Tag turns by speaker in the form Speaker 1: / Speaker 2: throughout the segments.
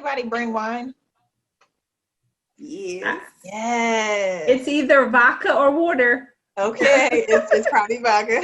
Speaker 1: anybody bring wine?
Speaker 2: Yes.
Speaker 1: Yes.
Speaker 3: It's either vodka or water.
Speaker 1: Okay, it's probably vodka.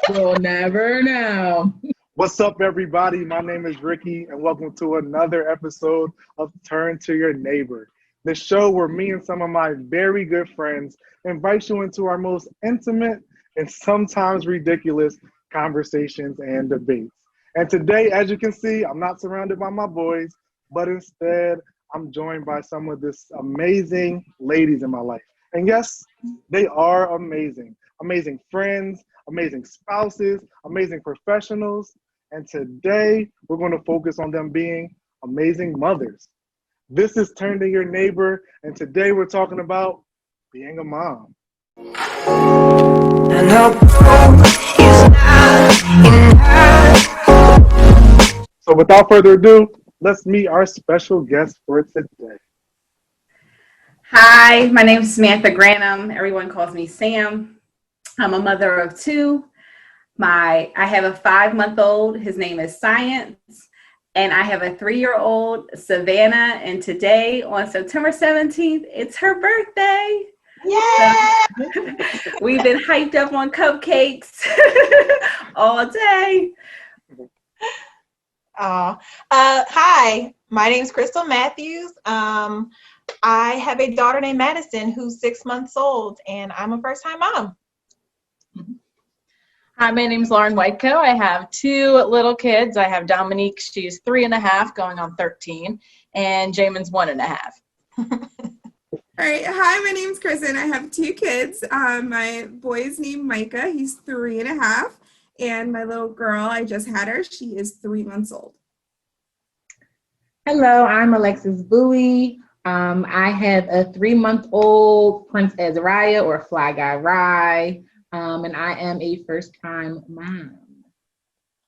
Speaker 4: We'll never know.
Speaker 5: What's up, everybody? My name is Ricky, and welcome to another episode of Turn to Your Neighbor, the show where me and some of my very good friends invite you into our most intimate and sometimes ridiculous conversations and debates. And today, as you can see, I'm not surrounded by my boys, but instead, I'm joined by some of this amazing ladies in my life. And yes, they are amazing. Amazing friends, amazing spouses, amazing professionals. And today, we're going to focus on them being amazing mothers. This is Turn to Your Neighbor, and today we're talking about being a mom. So without further ado, let's meet our special guest for today.
Speaker 3: Hi, my name is Samantha Granum. Everyone calls me Sam. I'm a mother of two. I have a 5-month-old. His name is Science. And I have a 3-year-old, Savannah. And today, on September 17th, it's her birthday.
Speaker 1: Yeah.
Speaker 3: So, we've been hyped up on cupcakes all day.
Speaker 1: Hi, my name is Crystal Matthews. I have a daughter named Madison who's 6 months old, and I'm a first-time mom.
Speaker 4: Hi, my name's Lauren Whiteco. I have 2 little kids. I have Dominique, she's 3.5, going on 13, and Jamin's 1.5.
Speaker 2: All right. Hi, my name's Kristen. I have 2 kids. My boy's named Micah. He's 3.5. And my little girl, I just had her. She is 3 months old.
Speaker 6: Hello, I'm Alexis Bowie. I have a 3-month-old Prince Azariah, or Fly Guy Rye, and I am a first-time mom.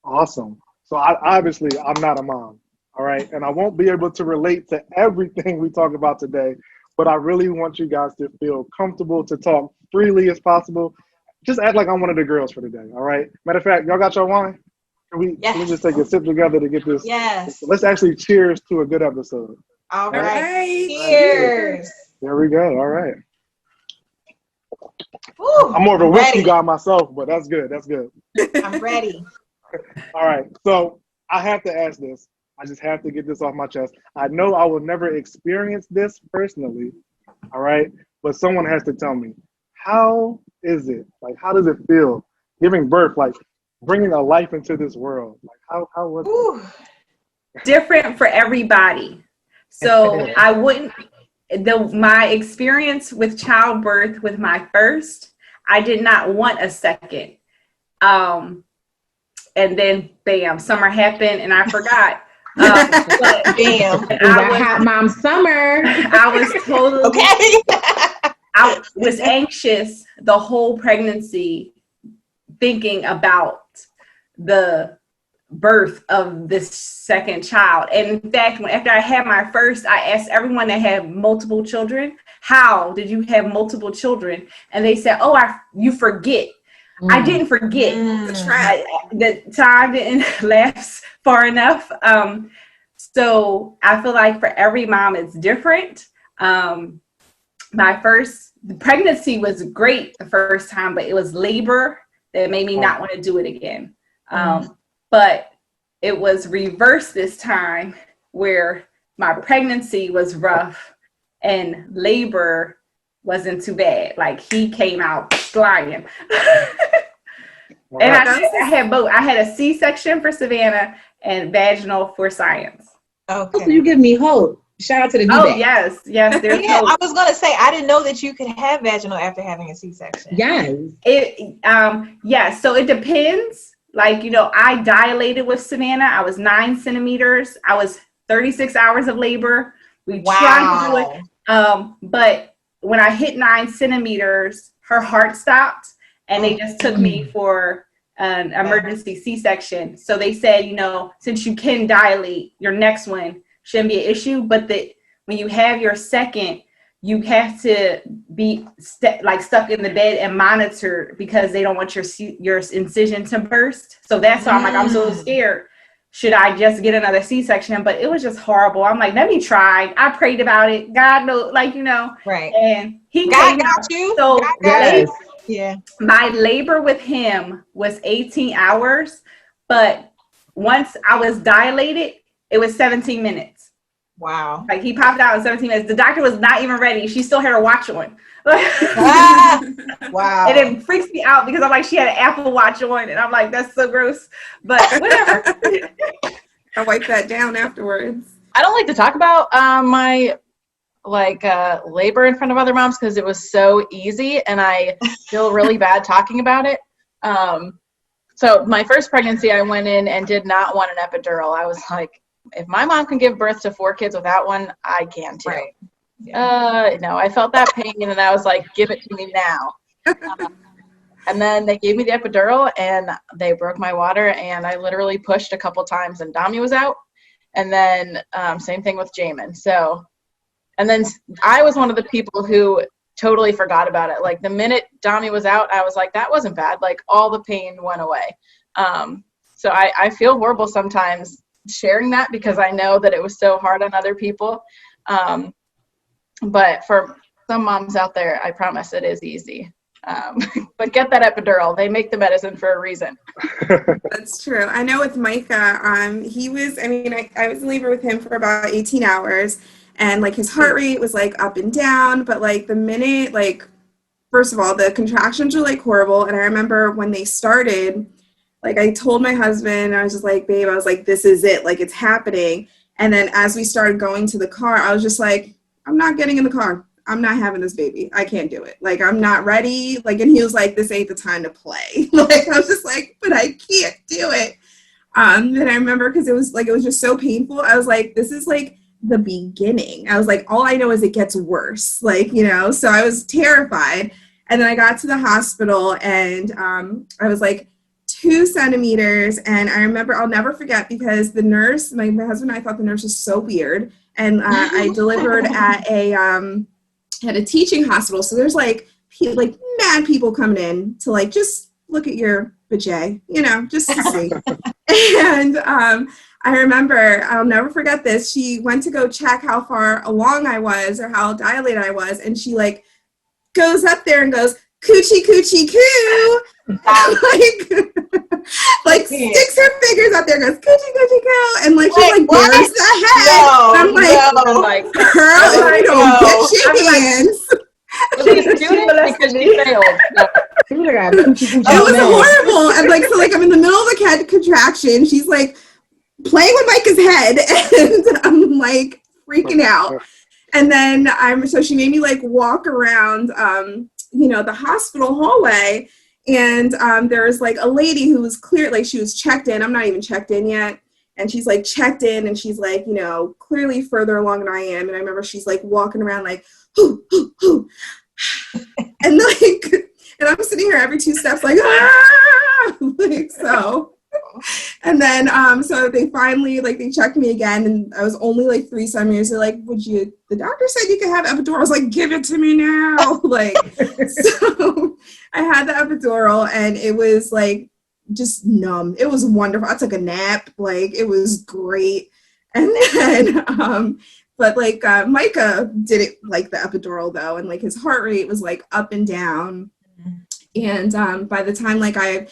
Speaker 5: Awesome. So obviously, I'm not a mom, all right? And I won't be able to relate to everything we talk about today, but I really want you guys to feel comfortable to talk freely as possible. Just act like I'm one of the girls for today, all right? Matter of fact, y'all got your wine? Can we just take a sip together to get this?
Speaker 1: Yes.
Speaker 5: Let's actually cheers to a good episode.
Speaker 1: All right.
Speaker 2: Cheers.
Speaker 5: There we go. All right.
Speaker 1: Ooh,
Speaker 5: I'm more of a whiskey
Speaker 1: ready.
Speaker 5: guy myself, but that's good. That's good.
Speaker 1: I'm ready.
Speaker 5: All right. So I have to ask this. I just have to get this off my chest. I know I will never experience this personally, all right? But someone has to tell me, how is it? Like, how does it feel giving birth, like bringing a life into this world? Like, how was it?
Speaker 3: Different for everybody. So my experience with childbirth with my first, I did not want a second. And then bam, summer happened and I forgot. But
Speaker 1: Damn.
Speaker 6: Hot mom summer.
Speaker 3: I was totally
Speaker 1: Okay.
Speaker 3: I was anxious the whole pregnancy, thinking about the birth of this second child. And in fact, after I had my first, I asked everyone that had multiple children, how did you have multiple children? And they said, you forget. I didn't forget. The time didn't last far enough. So I feel like for every mom, it's different. My first pregnancy was great the first time, but it was labor that made me not want to do it again. But it was reversed this time, where my pregnancy was rough and labor wasn't too bad. Like, he came out flying. And I had both. I had a C-section for Savannah and vaginal for Science.
Speaker 1: Okay.
Speaker 6: So you give me hope. Shout out to the
Speaker 3: Oh, yes. There's hope.
Speaker 1: I was gonna say I didn't know that you could have vaginal after having a C-section.
Speaker 6: Yes.
Speaker 3: Yes. So it depends. Like, I dilated with Savannah. I was 9 centimeters. I was 36 hours of labor. We tried to do it. But when I hit 9 centimeters, her heart stopped, and they just took me for an emergency C-section. So they said, since you can dilate, your next one shouldn't be an issue. But when you have your second, you have to be stuck in the bed and monitored, because they don't want your incision to burst. So that's why I'm so scared. should I just get another C-section? But it was just horrible. I'm like, let me try. I prayed about it. God knows, like,
Speaker 1: Right.
Speaker 3: and he
Speaker 1: God
Speaker 3: came
Speaker 1: got
Speaker 3: out.
Speaker 1: you.
Speaker 3: So
Speaker 1: God got you.
Speaker 6: Yes.
Speaker 1: Yeah.
Speaker 3: my labor with him was 18 hours, but once I was dilated, it was 17 minutes.
Speaker 1: Wow.
Speaker 3: Like he popped out in 17 minutes. The doctor was not even ready. She still had her watch on.
Speaker 1: Ah, wow.
Speaker 3: And it freaks me out because I'm like, she had an Apple Watch on, and I'm like, that's so gross. But whatever.
Speaker 2: I wipe that down afterwards.
Speaker 4: I don't like to talk about my labor in front of other moms because it was so easy, and I feel really bad talking about it. So my first pregnancy, I went in and did not want an epidural. I was like, if my mom can give birth to 4 kids without one, I can too.
Speaker 1: Right. Yeah.
Speaker 4: No, I felt that pain, and I was like, give it to me now. And then they gave me the epidural, and they broke my water, and I literally pushed a couple times, and Dami was out. And then same thing with Jamin. So, and then I was one of the people who totally forgot about it. Like the minute Dami was out, I was like, that wasn't bad. Like all the pain went away. So I feel horrible sometimes sharing that because I know that it was so hard on other people. But for some moms out there, I promise it is easy. But get that epidural. They make the medicine for a reason.
Speaker 2: That's true. I know with Micah, he was, I was in labor with him for about 18 hours, and like his heart rate was like up and down, but like the minute, like, first of all, the contractions were like horrible. And I remember when they started, like I told my husband, I was just like, babe, I was like, this is it. Like it's happening. And then as we started going to the car, I was just like, I'm not getting in the car. I'm not having this baby. I can't do it. Like, I'm not ready. Like, and he was like, this ain't the time to play. Like, I was just like, but I can't do it. And I remember because it was just so painful. I was like, this is like the beginning. I was like, all I know is it gets worse. Like, so I was terrified. And then I got to the hospital, and I was like 2 centimeters. And I remember, I'll never forget, because the nurse, my husband and I thought the nurse was so weird. And I delivered at a teaching hospital. So there's like mad people coming in to like just look at your vajay, just to see. And I remember, I'll never forget this. She went to go check how far along I was or how dilated I was. And she like goes up there and goes, coochie, coochie, coo. like sticks her fingers out there, goes, coochie, coochie, coo. And like, she like bears the head.
Speaker 1: No,
Speaker 2: and I'm like, girl, if you don't get your hands.
Speaker 4: She's doing it because she failed.
Speaker 2: It was horrible. And like, so like I'm in the middle of a contraction. She's like playing with Micah's head, and I'm like freaking out. And then so she made me like walk around, the hospital hallway. And there was like a lady who was clear, like she was checked in. I'm not even checked in yet. And she's like checked in, and she's like, clearly further along than I am. And I remember she's like walking around like, hoo, hoo, hoo. And like, and I'm sitting here every 2 steps like, ah! Like, so. And then, so they finally, like, they checked me again, and I was only like 3 centimeters. They're like, the doctor said you could have epidural. I was like, give it to me now. Like, so I had the epidural, and it was like just numb. It was wonderful. I took a nap. Like, it was great. And then, but like Micah didn't like the epidural though, and like his heart rate was like up and down. And by the time I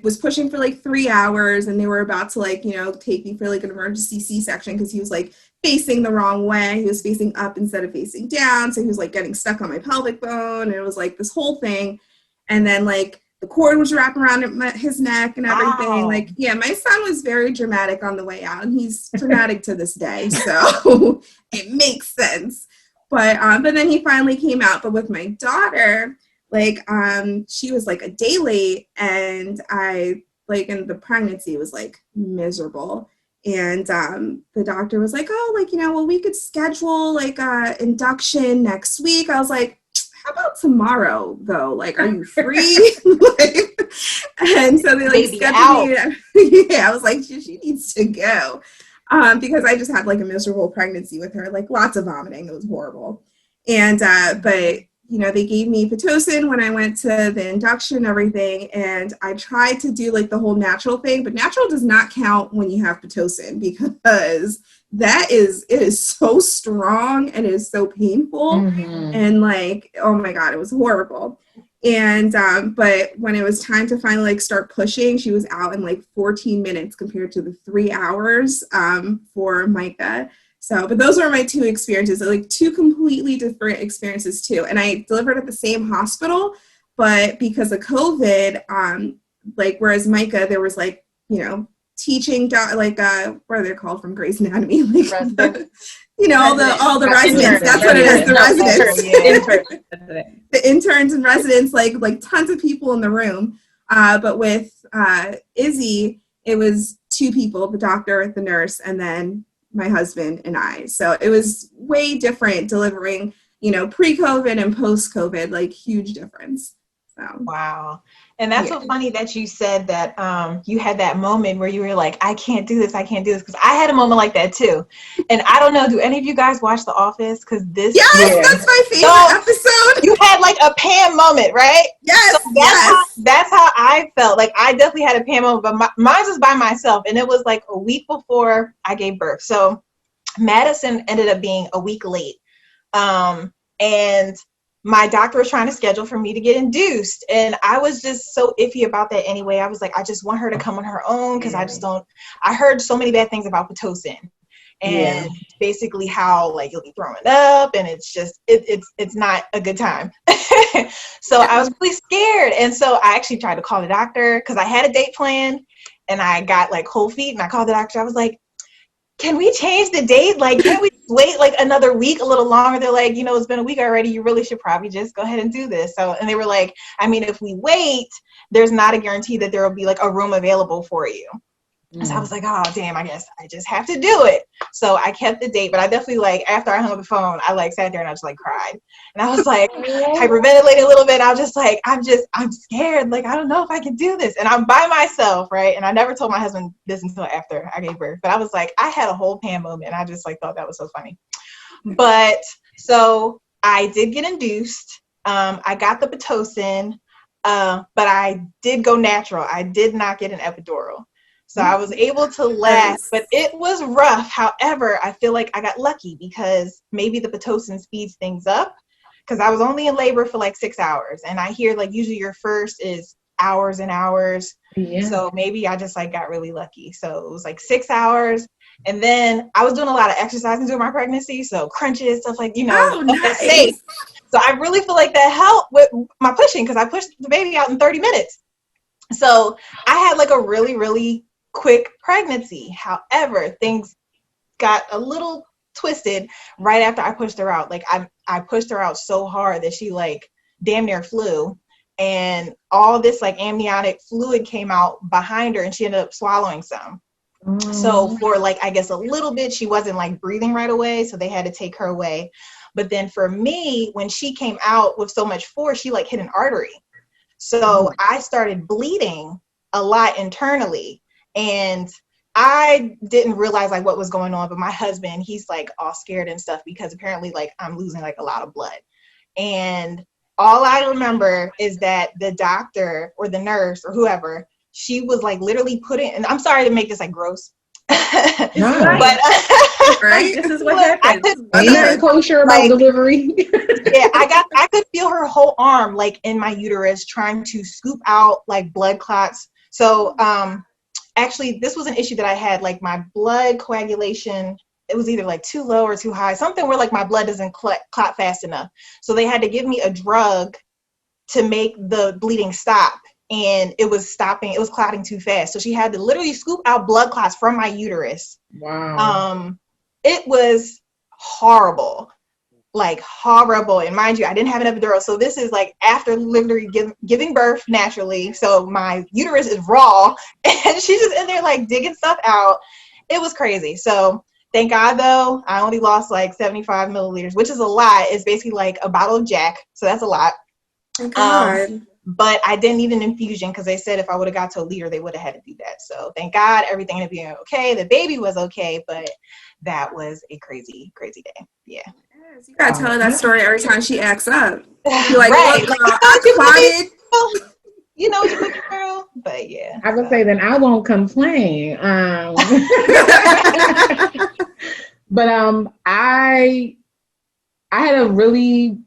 Speaker 2: was pushing for like 3 hours, and they were about to like take me for like an emergency C-section because he was like facing the wrong way. He was facing up instead of facing down, so he was like getting stuck on my pelvic bone, and it was like this whole thing. And then like the cord was wrapping around his neck and everything. Wow. Like, yeah, my son was very dramatic on the way out, and he's dramatic to this day. So it makes sense. But then he finally came out. But with my daughter, like, she was like a day late, and and the pregnancy was like miserable. And the doctor was like, oh, like, well, we could schedule like induction next week. I was like, how about tomorrow though? Like, are you free? And so they like scheduled me. Yeah, I was like, she needs to go. Because I just had like a miserable pregnancy with her, like lots of vomiting. It was horrible. And, but they gave me Pitocin when I went to the induction and everything, and I tried to do like the whole natural thing, but natural does not count when you have Pitocin because it is so strong and it is so painful. And like, oh my God, it was horrible. And but when it was time to finally like start pushing, she was out in like 14 minutes compared to the 3 hours for Micah. So, but those were my two experiences, like two completely different experiences too. And I delivered at the same hospital, but because of COVID, like whereas Micah, there was like, teaching, like what are they called from Grey's Anatomy? Like, all the residents. That's what it is. The residents, the interns and residents, like tons of people in the room. But with Izzy, it was two people: the doctor, the nurse, and then my husband and I. So it was way different delivering, pre-COVID and post-COVID, like huge difference. So
Speaker 1: wow. And that's so funny that you said that you had that moment where you were like, I can't do this, because I had a moment like that too. And I don't know, do any of you guys watch The Office? Because this
Speaker 2: that's my favorite episode.
Speaker 1: You had like a Pam moment, right?
Speaker 2: Yes.
Speaker 1: So that's how I felt. Like I definitely had a Pam moment, but mine was by myself, and it was like a week before I gave birth. So Madison ended up being a week late. And my doctor was trying to schedule for me to get induced. And I was just so iffy about that anyway. I was like, I just want her to come on her own because I heard so many bad things about Pitocin. And basically how like you'll be throwing up and it's just, it's not a good time. So I was really scared. And so I actually tried to call the doctor because I had a date planned and I got like cold feet, and I called the doctor. I was like, can we change the date? Like, can we wait like another week, a little longer? They're like, it's been a week already. You really should probably just go ahead and do this. So, and they were like, I mean, if we wait, there's not a guarantee that there will be like a room available for you. So I was like, oh, damn, I guess I just have to do it. So I kept the date, but I definitely like, after I hung up the phone, I like sat there and I just like cried. And I was like hyperventilating a little bit. I was just like, I'm scared. Like, I don't know if I can do this. And I'm by myself, right? And I never told my husband this until after I gave birth. But I was like, I had a whole Pam moment. And I just like thought that was so funny. But so I did get induced. I got the Pitocin, but I did go natural. I did not get an epidural. So I was able to last, but it was rough. However, I feel like I got lucky because maybe the Pitocin speeds things up because I was only in labor for like 6 hours. And I hear like usually your first is hours and hours. Yeah. So maybe I just like got really lucky. So it was like 6 hours. And then I was doing a lot of exercising during my pregnancy. So crunches, stuff like, that's safe. So I really feel like that helped with my pushing because I pushed the baby out in 30 minutes. So I had like a really, really quick pregnancy. However, things got a little twisted right after I pushed her out. Like I pushed her out so hard that she like damn near flew, and all this like amniotic fluid came out behind her and she ended up swallowing some. So for like, I guess a little bit, she wasn't like breathing right away. So they had to take her away. But then for me, when she came out with so much force, she like hit an artery. So I started bleeding a lot internally. And I didn't realize like what was going on, but my husband, he's like all scared and stuff because apparently like I'm losing like a lot of blood. And all I remember is that the doctor or the nurse or whoever, she was like literally putting, and I'm sorry to make this like gross, but
Speaker 3: right, this is what happens.
Speaker 6: Ain't nothing kosher about delivery.
Speaker 1: Yeah, I could feel her whole arm like in my uterus trying to scoop out like blood clots. So, actually, this was an issue that I had, like my blood coagulation, it was either like too low or too high, something where like my blood doesn't clot fast enough. So they had to give me a drug to make the bleeding stop. And it was clotting too fast. So she had to literally scoop out blood clots from my uterus.
Speaker 6: Wow.
Speaker 1: It was horrible. Like horrible. And mind you, I didn't have an epidural. So this is like after literally giving birth naturally. So my uterus is raw and she's just in there like digging stuff out. It was crazy. So thank God though, I only lost like 75 milliliters, which is a lot. It's basically like a bottle of Jack. So that's a lot.
Speaker 2: Thank God.
Speaker 1: But I didn't need an infusion because they said if I would have got to a liter, they would have had to do that. So thank God everything ended up being okay. The baby was okay, but that was a crazy, crazy day. Yeah.
Speaker 2: Yes, you gotta tell her that story every time she acts up. You're like,
Speaker 1: Right.
Speaker 2: look, girl, I plotted.
Speaker 1: You know what you put, girl. But yeah.
Speaker 6: I would say then I won't complain. But I had a really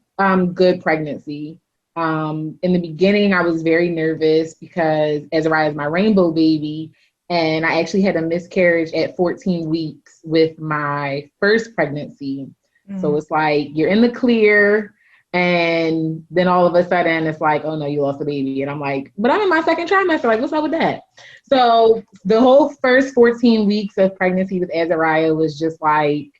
Speaker 6: good pregnancy. In the beginning, I was very nervous because Azariah is my rainbow baby, and I actually had a miscarriage at 14 weeks with my first pregnancy. So it's like you're in the clear, and then all of a sudden it's like, oh no, you lost a baby. And I'm like, but I'm in my second trimester. Like, what's up with that? So the whole first 14 weeks of pregnancy with Azariah was just like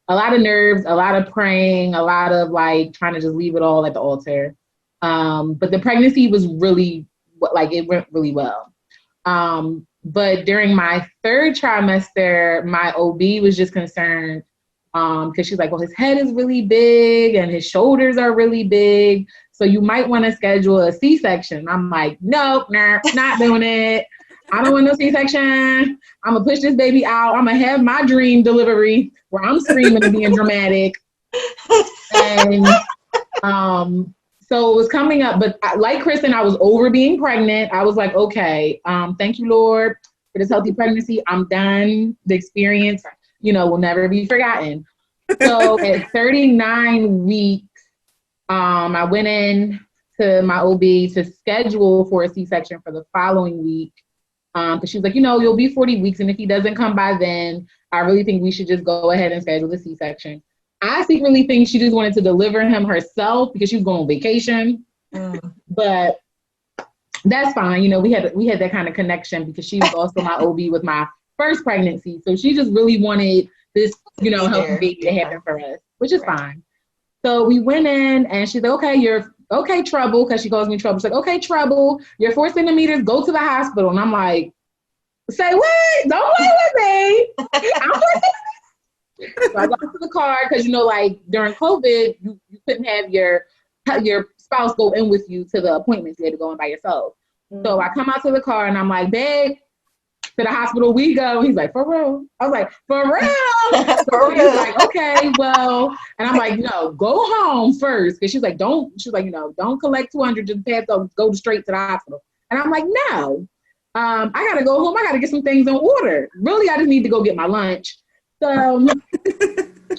Speaker 6: a lot of nerves, a lot of praying, a lot of like trying to just leave it all at the altar. But the pregnancy was really, like, it went really well. But during my third trimester, my OB was just concerned because she's like, well, his head is really big and his shoulders are really big. So you might want to schedule a C-section. I'm like, nope, nah, not doing it. I don't want no C-section. I'm going to push this baby out. I'm going to have my dream delivery where I'm screaming and being dramatic. And so it was coming up. But like Kristen, I was over being pregnant. I was like, okay, thank you, Lord, for this healthy pregnancy. I'm done. The experience, will never be forgotten. So at 39 weeks, I went in to my OB to schedule for a C-section for the following week. Because she was like, you'll be 40 weeks. And if he doesn't come by then, I really think we should just go ahead and schedule the C-section. I secretly think she just wanted to deliver him herself because she was going on vacation. But that's fine. We had that kind of connection because she was also my OB with my first pregnancy. So she just really wanted this, healthy baby to happen for us, which is fine. So we went in and she's like, okay, you're okay, Trouble, because she calls me Trouble. She's like, okay, Trouble, you're 4 centimeters, go to the hospital. And I'm like, say what? Don't play with me. So I got to the car because, during COVID, you couldn't have your spouse go in with you to the appointments. You had to go in by yourself. So I come out to the car and I'm like, babe, to the hospital we go. He's like, for real? I was like, for real?
Speaker 1: For real.
Speaker 6: He's like, okay, well. And I'm like, no, go home first. Because she's like, don't collect 200, just go straight to the hospital. And I'm like, no, I got to go home. I got to get some things in order. Really, I just need to go get my lunch. So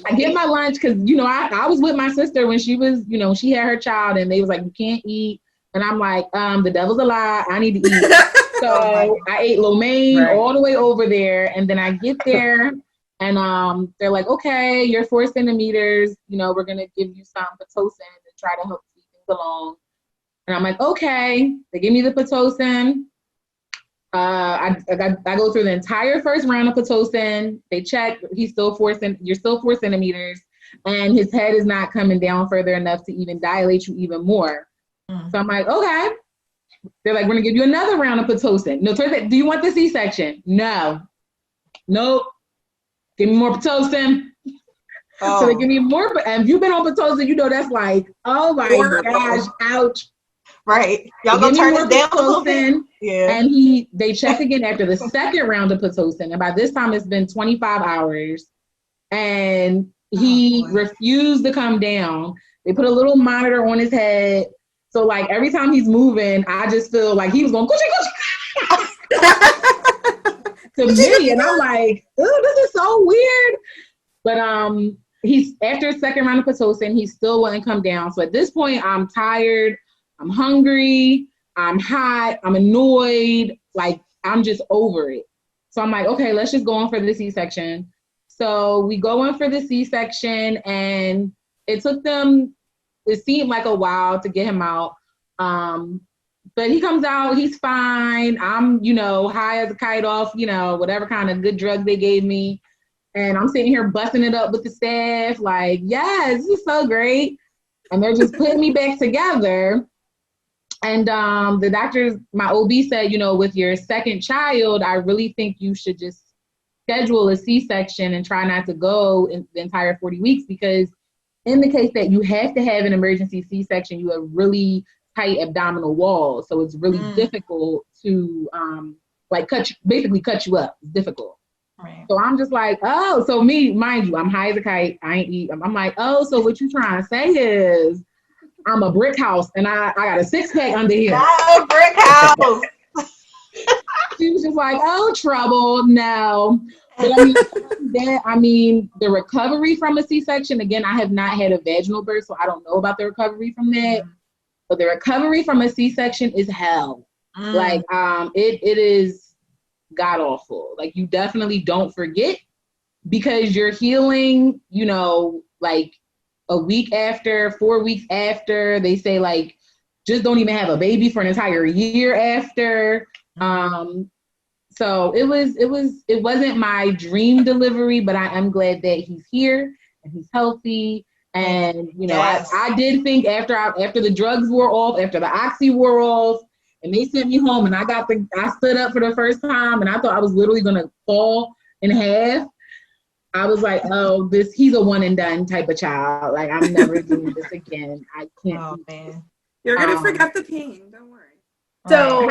Speaker 6: I get my lunch because, I was with my sister when she was, she had her child and they was like, you can't eat. And I'm like, the devil's a lie. I need to eat. So I ate lo mein all the way over there. And then I get there and they're like, okay, you're 4 centimeters. We're going to give you some Pitocin to try to help keep things along. And I'm like, okay. They give me the Pitocin. I go through the entire first round of Pitocin. They check. You're still 4 centimeters. And his head is not coming down further enough to even dilate you even more. So I'm like, okay. They're like, we're going to give you another round of Pitocin. No, do you want the C-section? No. Nope. Give me more Pitocin. So they give me more. And if you've been on Pitocin, that's like, oh my gosh, ouch.
Speaker 1: Right. Y'all gonna turn this down a little bit?
Speaker 6: Yeah. And they check again after the second round of Pitocin. And by this time, it's been 25 hours. And he refused to come down. They put a little monitor on his head. So, like, every time he's moving, I just feel like he was going, coochie, coochie. To me. And I'm like, ooh, this is so weird. But he's after a second round of Pitocin, he still wouldn't come down. So at this point, I'm tired. I'm hungry. I'm hot. I'm annoyed. Like, I'm just over it. So I'm like, okay, let's just go in for the C-section. So we go in for the C-section, and it took them, it seemed like a while to get him out. But he comes out, he's fine. I'm, high as a kite off, whatever kind of good drug they gave me. And I'm sitting here busting it up with the staff, like, yes, this is so great. And they're just putting me back together. And the doctors, my OB said, with your second child, I really think you should just schedule a C-section and try not to go in the entire 40 weeks, because in the case that you have to have an emergency C-section, you have really tight abdominal walls. So it's really difficult to cut you up. It's difficult.
Speaker 1: Right.
Speaker 6: So I'm just like, oh, so me, mind you, I'm high as a kite. I ain't eat. I'm like, oh, so what you trying to say is I'm a brick house and I got a 6-pack under here.
Speaker 1: Not a brick house.
Speaker 6: She was just like, oh, trouble. No. But I mean, the recovery from a C-section, again, I have not had a vaginal birth, so I don't know about the recovery from that. But the recovery from a C-section is hell. Like, it is god awful. Like, you definitely don't forget because you're healing, you know, like a week after, 4 weeks after. They say, like, just don't even have a baby for an entire year after. So it wasn't my dream delivery, but I am glad that he's here and he's healthy. And, you know, yes. I did think after the drugs wore off, after the oxy wore off, and they sent me home and I stood up for the first time and I thought I was literally going to fall in half. I was like, oh, he's a one and done type of child. Like, I'm never doing this again. I can't.
Speaker 1: Oh, man.
Speaker 2: You're going to forget the pain. Don't worry.
Speaker 3: So,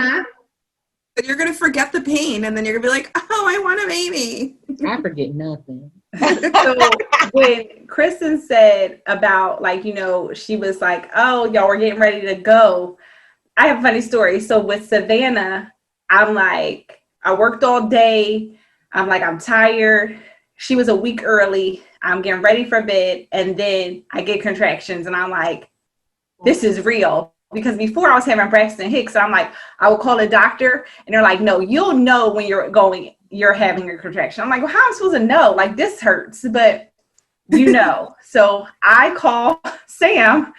Speaker 2: you're going to forget the pain and then you're going to be like, oh, I want a baby.
Speaker 6: I forget nothing.
Speaker 3: So when Kristen said about, like, you know, she was like, oh, y'all were getting ready to go. I have a funny story. So with Savannah, I'm like, I worked all day. I'm like, I'm tired. She was a week early. I'm getting ready for bed. And then I get contractions and I'm like, this is real. Because before I was having Braxton Hicks, I'm like, I will call a doctor and they're like, no, you'll know when you're having your contraction. I'm like, well, how am I supposed to know? Like, this hurts, but you know. So I call Sam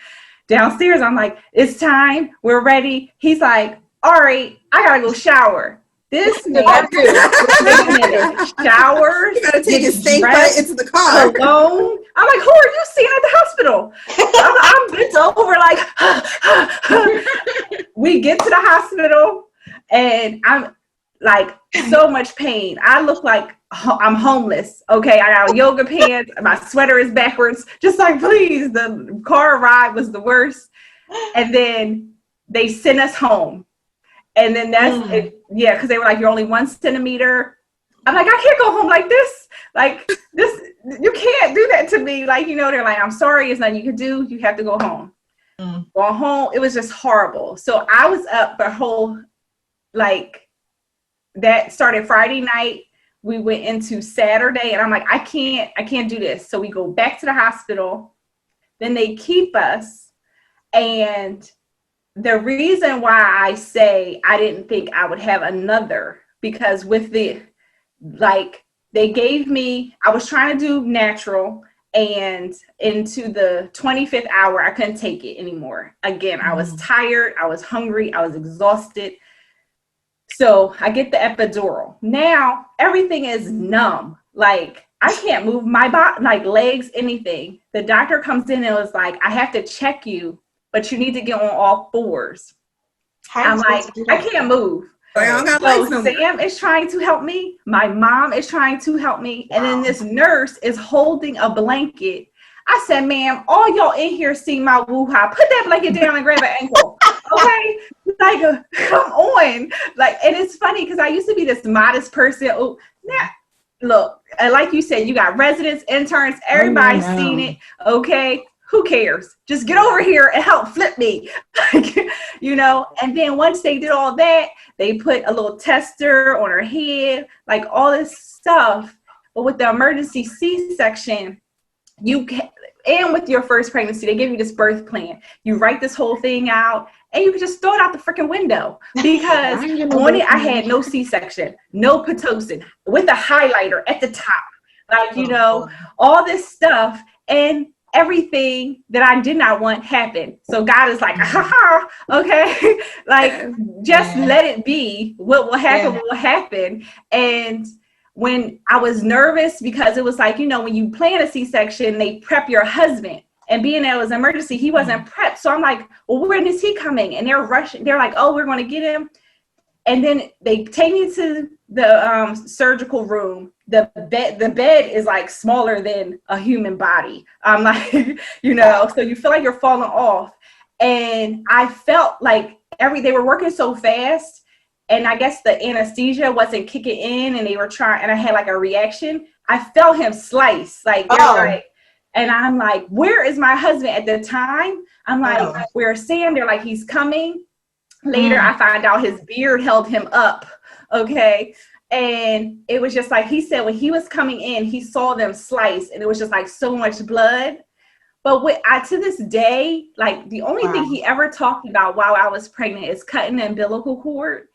Speaker 3: downstairs. I'm like, it's time. We're ready. He's like, all right, I got to go shower. This man showers. You gotta take his stink butt into the car alone. I'm like, who are you seeing at the hospital? I'm bent over like. We get to the hospital, and I'm like so much pain. I look like I'm homeless. Okay, I got yoga pants. My sweater is backwards. Just like, please. The car ride was the worst, and then they sent us home. And then that's it. Yeah, because they were like, you're only 1 centimeter. I'm like, I can't go home like this. Like, this, you can't do that to me. Like, you know, they're like, I'm sorry, there's nothing you can do. You have to go home. Go home. It was just horrible. So I was up the whole, like, that started Friday night. We went into Saturday, and I'm like, I can't do this. So we go back to the hospital. Then they keep us, and the reason why I say I didn't think I would have another, because with the, like, they gave me, I was trying to do natural, and into the 25th hour, I couldn't take it anymore. Again, I was tired, I was hungry, I was exhausted. So I get the epidural. Now everything is numb. Like, I can't move my body, like legs, anything. The doctor comes in and was like, I have to check you, but you need to get on all fours. I'm like, I can't move. So Sam is trying to help me. My mom is trying to help me. And then this nurse is holding a blanket. I said, ma'am, all y'all in here see my woo-ha. Put that blanket down and grab an ankle. Okay? Like, come on. Like, and it's funny because I used to be this modest person. Oh, now, look, like you said, you got residents, interns, everybody's seen it. Okay? Who cares? Just get over here and help flip me. You know? And then once they did all that, they put a little tester on her head, like all this stuff. But with the emergency C-section, you can, and with your first pregnancy, they give you this birth plan. You write this whole thing out, and you can just throw it out the freaking window. Because on it, I had no C-section, no Pitocin, with a highlighter at the top. Like, you know, all this stuff. And everything that I did not want happened. So God is like, okay, like, just let it be. What will happen will happen. And when I was nervous, because it was like, you know, when you plan a C-section, they prep your husband. And being that it was an emergency, he wasn't prepped. So I'm like, well, when is he coming? And they're rushing. They're like, oh, we're going to get him. And then they take me to the surgical room. The bed is like smaller than a human body. I'm like, you know, so you feel like you're falling off. And I felt like they were working so fast. and I guess the anesthesia wasn't kicking in, and they were trying, and I had like a reaction. I felt him slice, like, like, and I'm like, where is my husband at the time? I'm like, we're saying they're like, he's coming. Later, I find out his beard held him up. Okay. And it was just like, he said when he was coming in, he saw them slice, and it was just like so much blood. But to this day, like the only thing he ever talked about while I was pregnant is cutting the umbilical cord.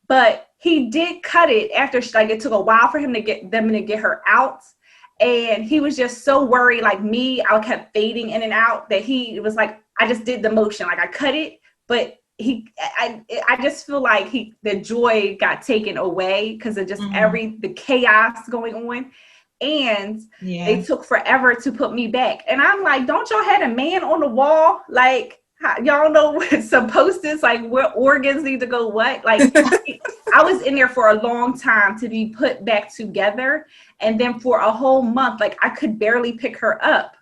Speaker 3: But he did cut it after, like, it took a while for him to get her out. And he was just so worried, like me, I kept fading in and out, that he was like, I just did the motion, like I cut it, but I just feel like the joy got taken away because of just the chaos going on. And they took forever to put me back. And I'm like, don't y'all have a man on the wall? Like, y'all know what's supposed to, like, what organs need to go what? Like, I was in there for a long time to be put back together. And then for a whole month, like, I could barely pick her up.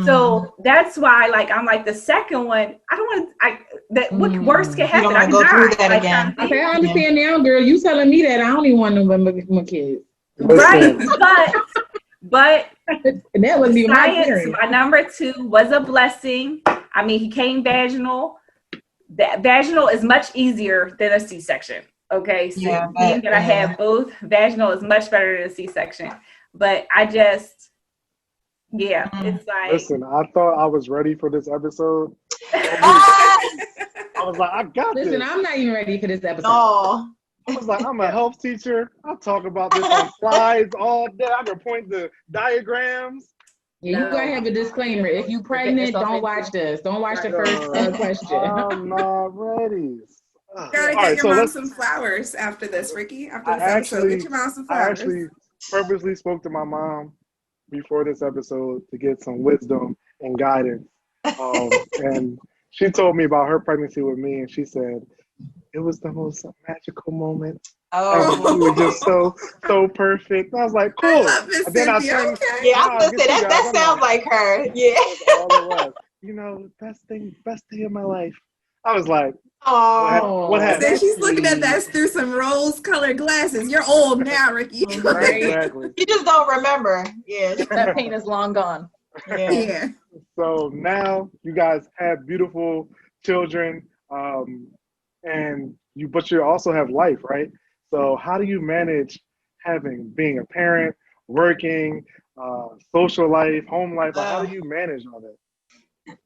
Speaker 3: So that's why, like, I'm like, the second one, I don't want what worse can happen? I can
Speaker 1: go through
Speaker 3: die.
Speaker 1: that
Speaker 3: Like,
Speaker 1: again.
Speaker 6: Okay, I understand now, girl. You telling me that I don't even want no more kids.
Speaker 3: Right, but
Speaker 6: And that wouldn't be my
Speaker 3: science,
Speaker 6: experience.
Speaker 3: my number 2 was a blessing. I mean, he came vaginal. Vaginal is much easier than a C-section. Okay, so being that I have both, vaginal is much better than a C-section. But I just, it's like.
Speaker 5: Listen, I thought I was ready for this episode. I was like, I got this.
Speaker 6: Listen, I'm not even ready for this episode.
Speaker 1: Oh.
Speaker 5: I was like, I'm a health teacher. I talk about this on slides all day. I can point to diagrams.
Speaker 6: Yeah, you gotta have a disclaimer. If you pregnant, don't watch this. Don't watch the first question.
Speaker 5: I'm not ready.
Speaker 2: You gotta get your mom some flowers after this, Ricky. After this episode, get your mom some flowers.
Speaker 5: I actually purposely spoke to my mom before this episode to get some wisdom and guidance. And she told me about her pregnancy with me, and she said, it was the most magical moment. Oh, we were just so perfect. I was like, cool.
Speaker 2: I love this,
Speaker 5: and then
Speaker 2: Cynthia.
Speaker 5: I
Speaker 2: Okay.
Speaker 1: Yeah, I was gonna say that sounds like her. Yeah.
Speaker 5: All it was. You know, best day of my life. I was like,
Speaker 1: oh,
Speaker 5: what happened?
Speaker 2: So she's looking at that through some rose-colored glasses. You're old now, Ricky.
Speaker 5: Right, exactly.
Speaker 1: You just don't remember. Yeah.
Speaker 4: That pain is long gone.
Speaker 2: Yeah.
Speaker 5: So now you guys have beautiful children, but you also have life, right? So how do you manage being a parent, working, social life, home life? How do you manage all that?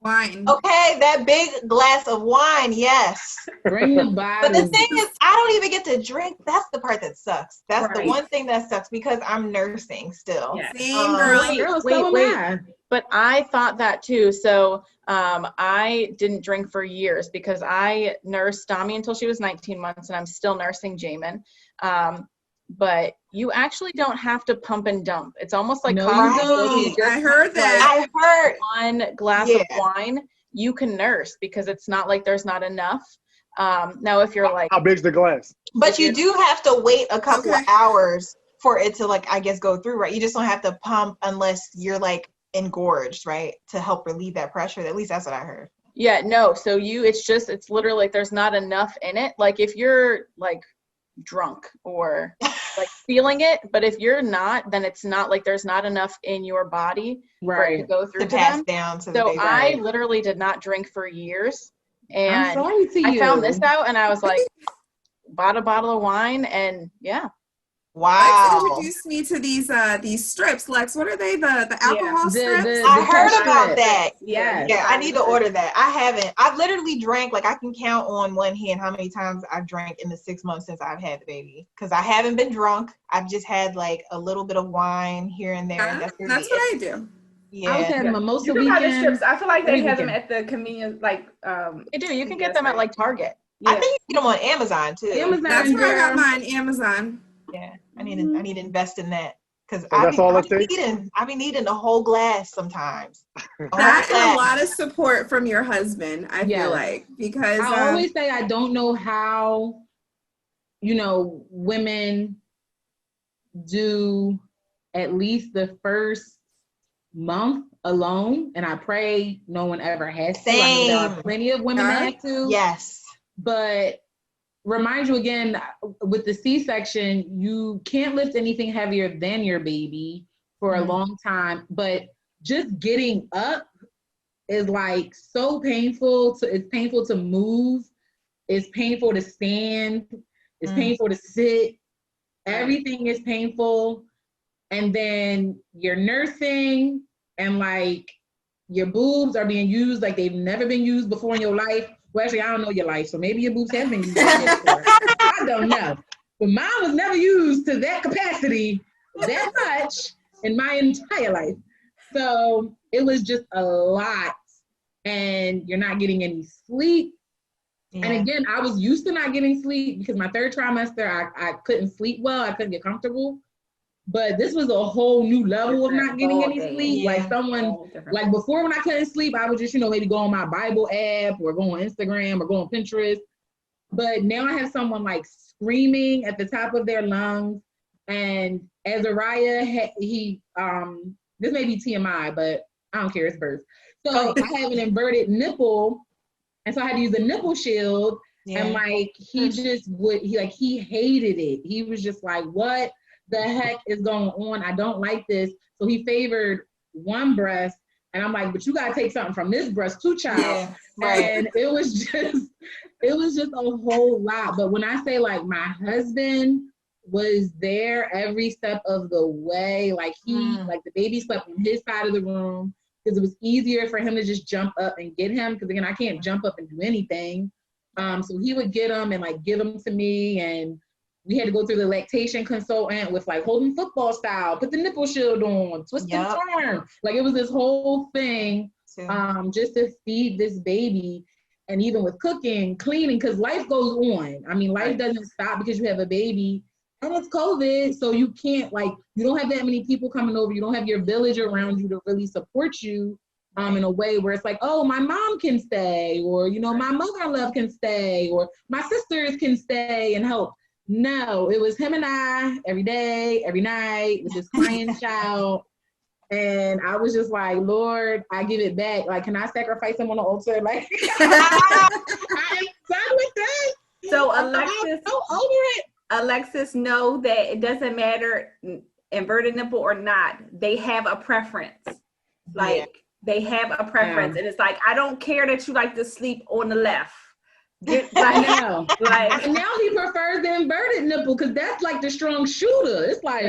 Speaker 2: Wine.
Speaker 1: Okay, that big glass of wine, yes.
Speaker 6: Bring the bottle.
Speaker 1: But the thing is, I don't even get to drink. That's the part that sucks. That's the one thing that sucks because I'm nursing still.
Speaker 3: Yeah.
Speaker 2: Same girl.
Speaker 4: Wait. But I thought that too. So I didn't drink for years because I nursed Dami until she was 19 months, and I'm still nursing Jamin. But you actually don't have to pump and dump. It's almost like
Speaker 2: I heard that.
Speaker 1: I heard
Speaker 4: one glass of wine, you can nurse because it's not like there's not enough. Now, if you're like,
Speaker 5: how big's the glass?
Speaker 1: But you do have to wait a couple of hours for it to, like, I guess, go through, right? You just don't have to pump unless you're like engorged, right? To help relieve that pressure. At least that's what I heard.
Speaker 4: Yeah, no. So it's literally like there's not enough in it. Like if you're like drunk or like feeling it, but if you're not, then it's not like there's not enough in your body for it to go through
Speaker 1: to pass down to the baby.
Speaker 4: I literally did not drink for years, and
Speaker 6: I'm sorry to you.
Speaker 4: I found this out, and I was like, bought a bottle of wine, and
Speaker 1: Wow.
Speaker 2: Lex introduced me to these strips. Lex, what are they? The alcohol strips?
Speaker 1: I heard about that.
Speaker 6: Yeah.
Speaker 1: Yeah, I need to order that. I haven't. I've literally drank, like, I can count on one hand how many times I've drank in the 6 months since I've had the baby. Because I haven't been drunk. I've just had like a little bit of wine here and there.
Speaker 2: That's what I do.
Speaker 1: Yeah.
Speaker 6: I was having mimosa
Speaker 3: You can buy the
Speaker 6: weekend.
Speaker 3: strips. I feel like they have them at the convenience, like
Speaker 4: they do. You can get them at like Target.
Speaker 1: I think you can get them on Amazon too.
Speaker 2: That's where I got mine, Amazon.
Speaker 1: Yeah, I need to invest in that because I be needing a whole glass sometimes.
Speaker 2: That and a lot of support from your husband, I feel like, because
Speaker 6: I always say I don't know how, women do at least the first month alone, and I pray no one ever has to. I know there are plenty of women that have to.
Speaker 1: Yes,
Speaker 6: but remind you again, with the C-section, you can't lift anything heavier than your baby for a long time, but just getting up is like so painful. It's painful to move. It's painful to stand. It's painful to sit. Everything is painful. And then you're nursing and like your boobs are being used like they've never been used before in your life. Well, actually, I don't know your life, so maybe your boobs have been used before. I don't know. But mine was never used to that capacity that much in my entire life. So it was just a lot. And you're not getting any sleep. Yeah. And again, I was used to not getting sleep because my third trimester, I couldn't sleep well. I couldn't get comfortable. But this was a whole new level of not getting any sleep. Yeah. Like like before when I couldn't sleep, I would just, maybe go on my Bible app or go on Instagram or go on Pinterest. But now I have someone like screaming at the top of their lungs. And Azariah, this may be TMI, but I don't care, it's birth. So I have an inverted nipple. And so I had to use a nipple shield. Yeah. And like, he hated it. He was just like, what the heck is going on? I don't like this. So he favored one breast. And I'm like, but you got to take something from this breast too, child. Yeah, right. And it was just a whole lot. But when I say like my husband was there every step of the way, like like the baby slept on his side of the room because it was easier for him to just jump up and get him. Because again, I can't jump up and do anything. So he would get him and like give him to me, and we had to go through the lactation consultant with like holding football style, put the nipple shield on, twist and turn. Like it was this whole thing just to feed this baby. And even with cooking, cleaning, because life goes on. I mean, life doesn't stop because you have a baby. And it's COVID, so you can't you don't have that many people coming over. You don't have your village around you to really support you in a way where it's like, oh, my mom can stay, or, my mother-in-law can stay, or my sisters can stay and help. No, it was him and I every day, every night with this crying child. And I was just like, Lord, I give it back. Like, can I sacrifice him on the altar? Like, I am done with this.
Speaker 3: So Alexis,
Speaker 6: I'm so over it.
Speaker 3: Alexis, know that it doesn't matter inverted nipple or not. They have a preference. They have a preference. And it's like, I don't care that you like to sleep on the left.
Speaker 6: I know. And now he prefers the inverted nipple because that's like the strong shooter. It's like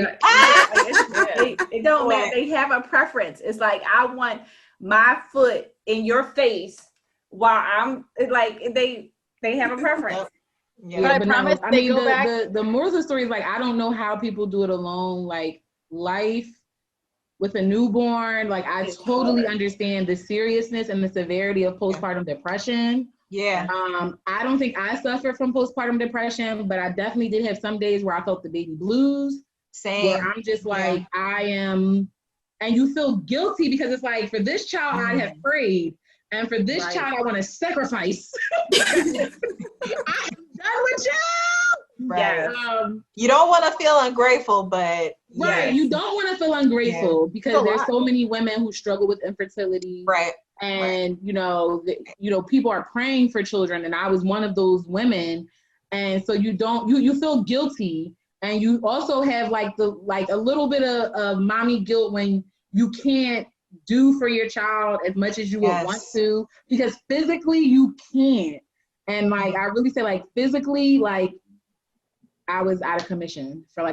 Speaker 3: it don't matter. They have a preference. It's like, I want my foot in your face while I'm like, they have a preference.
Speaker 4: Yeah, but I promise
Speaker 6: I mean, the moral of the story is like, I don't know how people do it alone. Like, life with a newborn, like I totally understand the seriousness and the severity of postpartum depression. Yeah. I don't think I suffered from postpartum depression, but I definitely did have some days where I felt the baby blues. Same. Where I'm just like, I am, and you feel guilty because it's like, for this child, I have prayed. And for this child, I want to sacrifice. I'm done with you.
Speaker 1: Right. You don't want to feel ungrateful, but
Speaker 6: you don't want to feel ungrateful because there's so many women who struggle with infertility. Right. And people are praying for children, and I was one of those women. And so you feel guilty, and you also have a little bit of mommy guilt when you can't do for your child as much as you would want to, because physically you can't. And I really say physically, I was out of commission for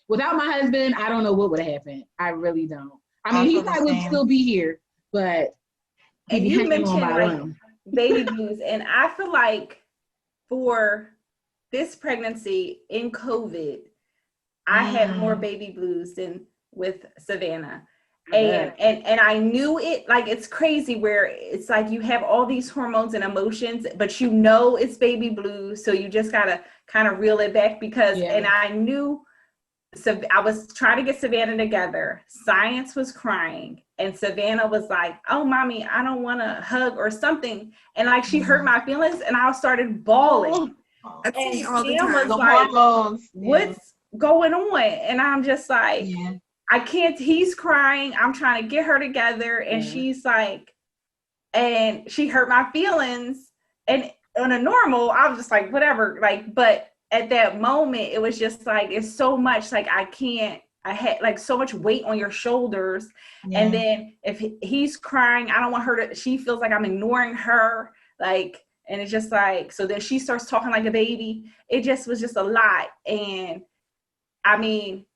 Speaker 6: without my husband, I don't know what would have happened. I really don't. I mean, he probably would still be here, but
Speaker 3: and you mentioned baby blues, and I feel like for this pregnancy in COVID, I had more baby blues than with Savannah. And I knew it, it's crazy where it's like you have all these hormones and emotions, but it's baby blues. So you just gotta kind of reel it back and I knew, so I was trying to get Savannah together. Science was crying, and Savannah was like, oh, mommy, I don't want to hug or something. And she hurt my feelings, and I started bawling.
Speaker 2: That's me all the time.
Speaker 3: Was like, what's going on? And I'm just like, I can't, he's crying. I'm trying to get her together. And she's like, and she hurt my feelings. And on a normal, I was just like, whatever. Like, but at that moment, it was just like, it's so much, like, I had like so much weight on your shoulders.
Speaker 1: Yeah.
Speaker 3: And then if he's crying, I don't want her to, she feels like I'm ignoring her. Like, and it's just like, so then she starts talking like a baby. It just was just a lot. And I mean,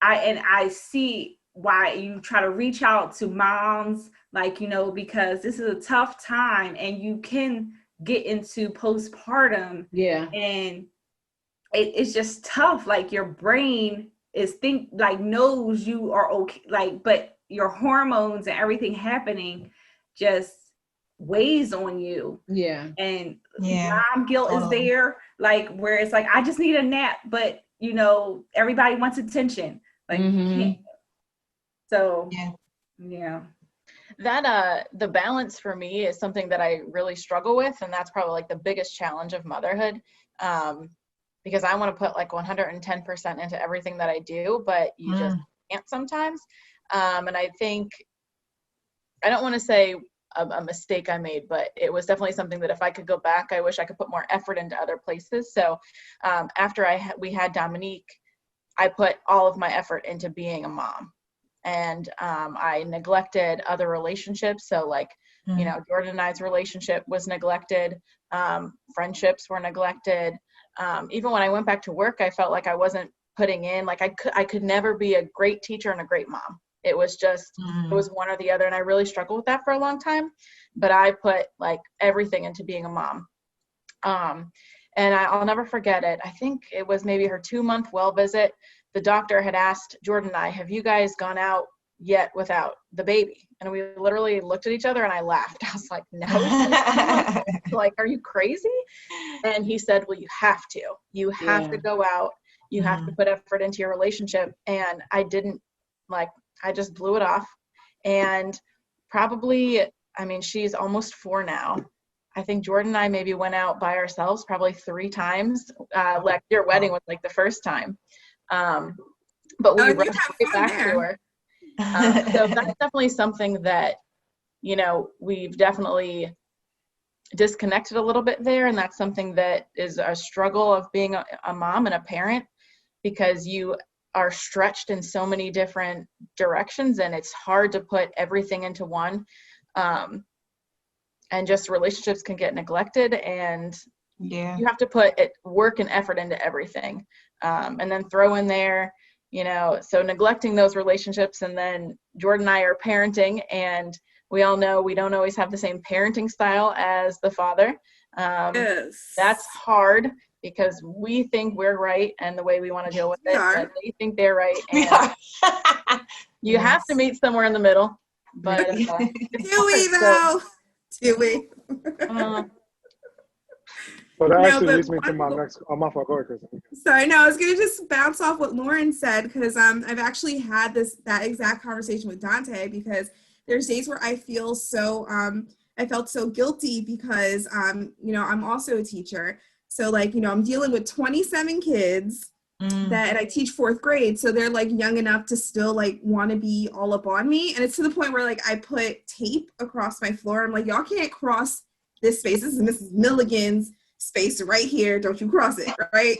Speaker 3: I see why you try to reach out to moms, like, you know, because this is a tough time and you can get into postpartum.
Speaker 6: Yeah.
Speaker 3: And it's just tough. Like your brain is knows you are okay, like, but your hormones and everything happening just weighs on you.
Speaker 6: Yeah.
Speaker 3: And
Speaker 1: Yeah.
Speaker 3: mom guilt is there, like where it's like, I just need a nap, but you know, everybody wants attention. Like you can't. So yeah.
Speaker 4: That the balance for me is something that I really struggle with, and that's probably like the biggest challenge of motherhood. Because I want to put like 110% into everything that I do, but you just can't sometimes. And I think, I don't want to say a mistake I made, but it was definitely something that if I could go back, I wish I could put more effort into other places. So after we had Dominique, I put all of my effort into being a mom. And I neglected other relationships. So like, you know, Jordan and I's relationship was neglected. Friendships were neglected. Even when I went back to work, I felt like I wasn't putting in, like I could never be a great teacher and a great mom. It was just, it was one or the other. And I really struggled with that for a long time, but I put like everything into being a mom. And I'll never forget it. I think it was maybe her 2-month well visit. The doctor had asked Jordan and I, have you guys gone out yet without the baby? And we literally looked at each other and I laughed. I was like, no. Like, are you crazy? And he said, well, you have to. You have to go out. You have to put effort into your relationship. And I didn't, like, I just blew it off. And probably, I mean, she's almost 4 now. I think Jordan and I maybe went out by ourselves probably 3 times. Like your wedding was like the first time. But we rushed right back to her. So that's definitely something that, you know, we've definitely disconnected a little bit there. And that's something that is a struggle of being a mom and a parent, because you are stretched in so many different directions and it's hard to put everything into one. And just relationships can get neglected, and you have to put work and effort into everything. And then throw in there, you know, so neglecting those relationships. And then Jordan and I are parenting, and we all know we don't always have the same parenting style as the father. That's hard because we think we're right and the way we want to deal with it, but they think they're right. And you have to meet somewhere in the middle. But
Speaker 2: do we though? Do we?
Speaker 5: So that actually leads me to my next. Oh, my fault. Go ahead, Kristen.
Speaker 2: Sorry, no, I was gonna just bounce off what Lauren said, because I've actually had that exact conversation with Dante, because there's days where I feel so I felt so guilty because you know, I'm also a teacher, so like, you know, I'm dealing with 27 kids and I teach 4th grade, so they're like young enough to still like want to be all up on me, and it's to the point where like I put tape across my floor. I'm like, y'all can't cross this space. This is Mrs. Milligan's space right here, don't you cross it, right?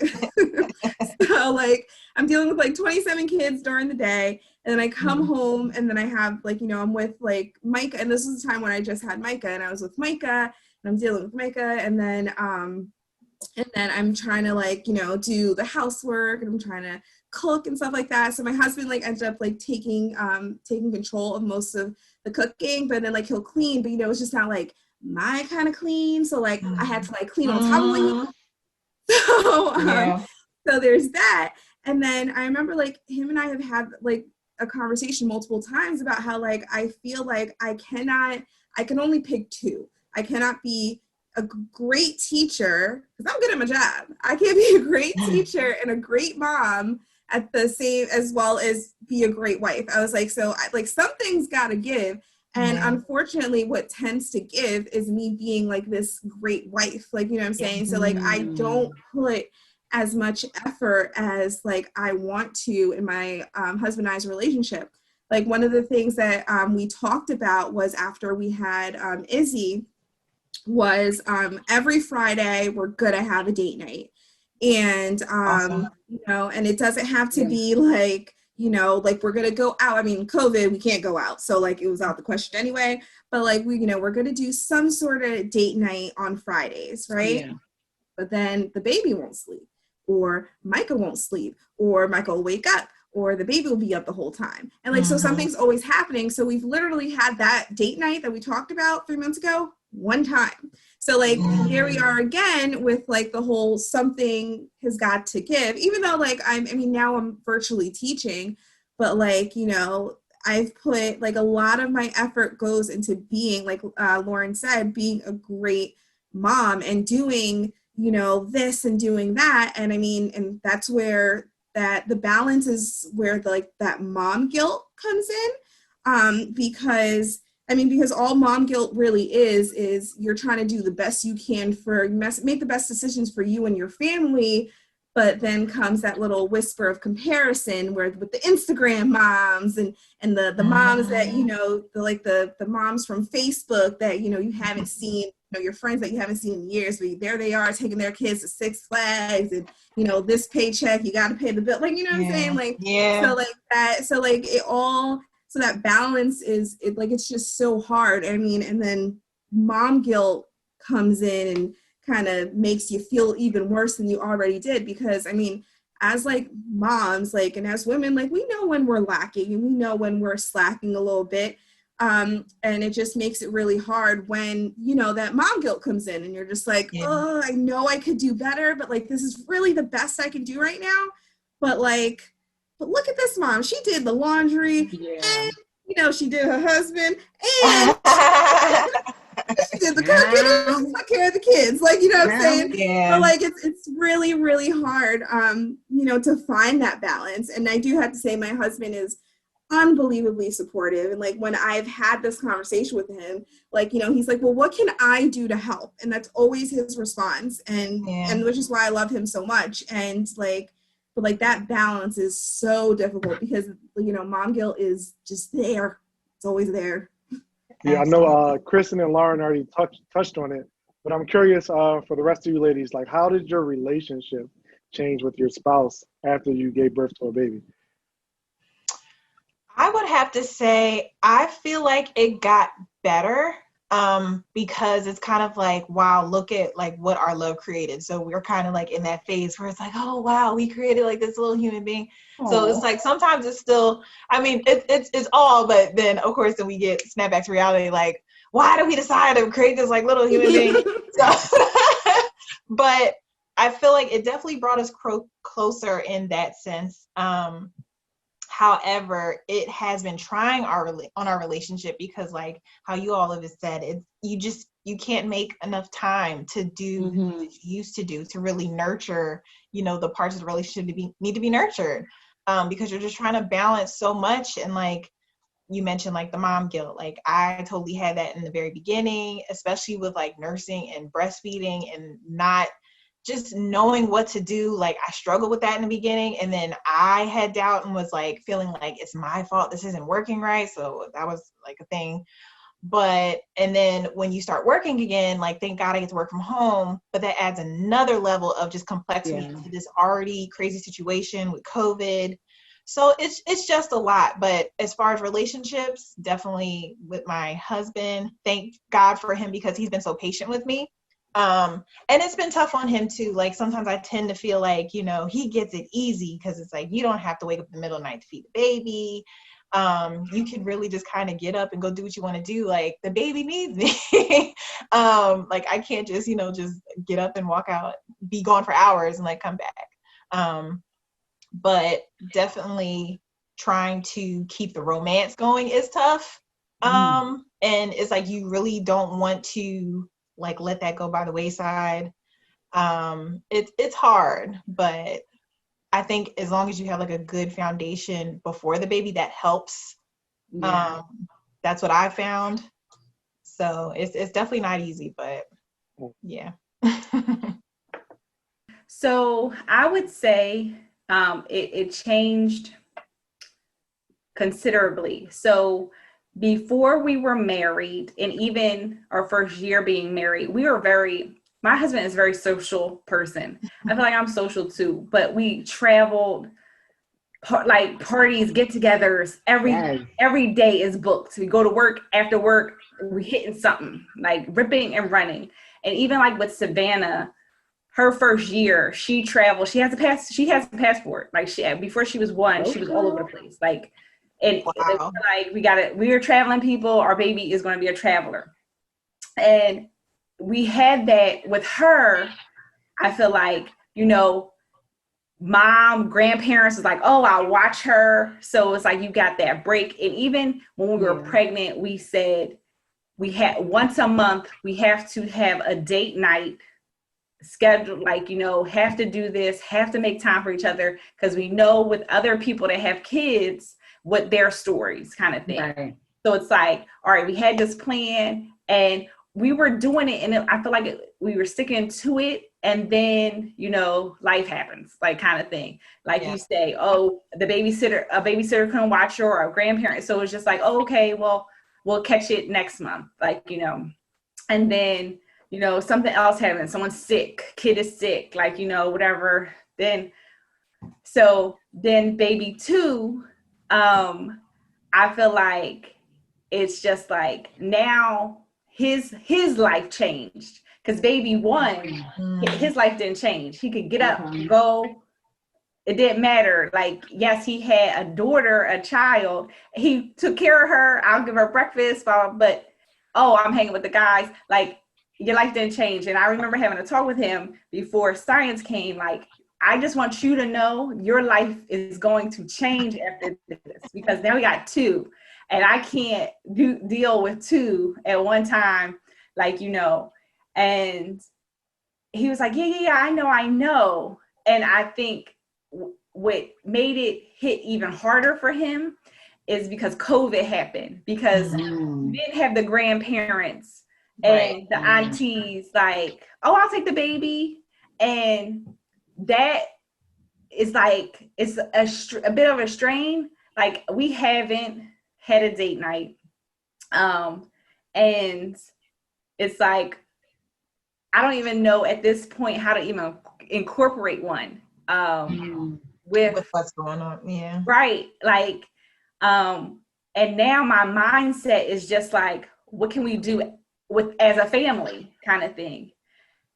Speaker 2: So like I'm dealing with like 27 kids during the day, and then I come home, and then I have like, you know, I'm with like Micah, and this is the time when I just had Micah, and I was with Micah, and I'm dealing with Micah, and then I'm trying to like, you know, do the housework, and I'm trying to cook and stuff like that. So my husband like ended up like taking control of most of the cooking, but then like he'll clean, but you know, it's just not like my kind of clean. So like I had to like clean on top of what he so there's that. And then I remember like him and I have had like a conversation multiple times about how like I feel like I can only pick 2. I cannot be a great teacher because I'm good at my job. I can't be a great teacher and a great mom at the same, as well as be a great wife. I was like, so like something's got to give. And unfortunately, what tends to give is me being like this great wife, like, you know what I'm saying? So like, I don't put as much effort as like I want to in my husband and I's relationship. Like one of the things that we talked about was after we had Izzy, was every Friday we're gonna have a date night. And
Speaker 1: Awesome.
Speaker 2: you know, and it doesn't have to be like, you know, like we're gonna go out. I mean, COVID, we can't go out, so like it was out the question anyway. But like we, you know, we're gonna do some sort of date night on Fridays, right?
Speaker 6: Yeah.
Speaker 2: But then the baby won't sleep, or Micah won't sleep, or Micah will wake up, or the baby will be up the whole time. And like, so something's always happening. So we've literally had that date night that we talked about 3 months ago, one time. So like here we are again with like the whole something has got to give, even though like I mean, now I'm virtually teaching, but like, you know, I've put like a lot of my effort goes into being, like Lauren said, being a great mom and doing, you know, this and doing that. And I mean, and that's where that the balance is where the, like that mom guilt comes in. Because I mean, because all mom guilt really is you're trying to do the best you can for make the best decisions for you and your family. But then comes that little whisper of comparison where with the Instagram moms and the moms that, you know, the moms from Facebook that, you know, you haven't seen, you know, your friends that you haven't seen in years, but there they are taking their kids to Six Flags and, you know, this paycheck, you got to pay the bill. Like, you know what I'm saying? Like, so like that, so like it all, so that balance is it, like, it's just so hard. I mean, and then mom guilt comes in and kind of makes you feel even worse than you already did, because I mean, as like moms, like, and as women, like we know when we're lacking and we know when we're slacking a little bit. And it just makes it really hard when, you know, that mom guilt comes in and you're just like, oh, I know I could do better, but like, this is really the best I can do right now. But like, but look at this mom. She did the laundry, and, you know, she did her husband, and she did the cooking, and she took care of the kids. Like, you know what I'm saying? But like, it's really, really hard, you know, to find that balance. And I do have to say, my husband is unbelievably supportive. And like, when I've had this conversation with him, like, you know, he's like, well, what can I do to help? And that's always his response. And which is why I love him so much. And like, but like that balance is so difficult because, you know, mom guilt is just there. It's always there.
Speaker 5: Yeah, I know Kristen and Lauren already touched on it, but I'm curious for the rest of you ladies, like, how did your relationship change with your spouse after you gave birth to a baby?
Speaker 1: I would have to say I feel like it got better, because it's kind of like, wow, look at like what our love created. So we're kind of like in that phase where it's like, oh wow, we created like this little human being. Aww. So it's like sometimes it's still, I mean, it's all, but then of course then we get snapped back to reality, like, why did we decide to create this like little human being? So, but I feel like it definitely brought us closer in that sense. However, it has been trying on our relationship because, like how you all have said, you can't make enough time to do what you used to do to really nurture, you know, the parts of the relationship need to be nurtured, because you're just trying to balance so much. And like you mentioned, like the mom guilt, like I totally had that in the very beginning, especially with like nursing and breastfeeding and not just knowing what to do. Like I struggled with that in the beginning, and then I had doubt and was like feeling like it's my fault, this isn't working right. So that was like a thing. But and then when you start working again, like thank God I get to work from home, but that adds another level of just complexity to this already crazy situation with COVID. So it's just a lot. But as far as relationships, definitely with my husband, thank God for him because he's been so patient with me. And it's been tough on him too. Like sometimes I tend to feel like, you know, he gets it easy because it's like, you don't have to wake up in the middle of the night to feed the baby. You can really just kind of get up and go do what you want to do. Like the baby needs me. Like I can't just, you know, just get up and walk out, be gone for hours and like come back. But definitely trying to keep the romance going is tough. And it's like, you really don't want to like let that go by the wayside. It's hard, but I think as long as you have like a good foundation before the baby, that helps. That's what I found. So it's definitely not easy, but yeah.
Speaker 3: So I would say it changed considerably. So before we were married, and even our first year being married, we were my husband is a very social person. I feel like I'm social too, but we traveled, like parties, get-togethers, every day is booked. We go to work, after work, we're hitting something, like ripping and running. And even like with Savannah, her first year, she traveled. She has a passport. Like before she was 1, she was all over the place. Like, and it was like we were traveling people. Our baby is going to be a traveler, and we had that with her. I feel like, mom, grandparents was like, oh, I'll watch her. So it's like you got that break. And even when we were pregnant, we said we had once a month we have to have a date night scheduled, like, have to do this, have to make time for each other, because we know with other people that have kids what their stories kind of thing. Right. So it's like, all right, we had this plan and we were doing it, and I feel like we were sticking to it, and then life happens, like, kind of thing. Like you say, oh, a babysitter couldn't watch her, or a grandparent, so it's just like, oh, okay, well, we'll catch it next month, like, and then something else happens, someone's sick, kid is sick, like, whatever. Then baby 2, I feel like it's just like now his life changed, because baby 1, his life didn't change. He could get up, go. It didn't matter. Like, yes, he had a daughter, a child. He took care of her. I'll give her breakfast, but I'm hanging with the guys. Like, your life didn't change. And I remember having a talk with him before science came. Like, I just want you to know your life is going to change after this, because now we got 2. And I can't deal with 2 at one time, like, and he was like, yeah, I know. And I think what made it hit even harder for him is because COVID happened, because we didn't have the grandparents and the aunties like, oh, I'll take the baby. And that is like, it's a bit of a strain. Like, we haven't had a date night. And it's like, I don't even know at this point how to even incorporate one with
Speaker 1: what's going on. Yeah.
Speaker 3: Right. Like, and now my mindset is just like, what can we do as a family kind of thing?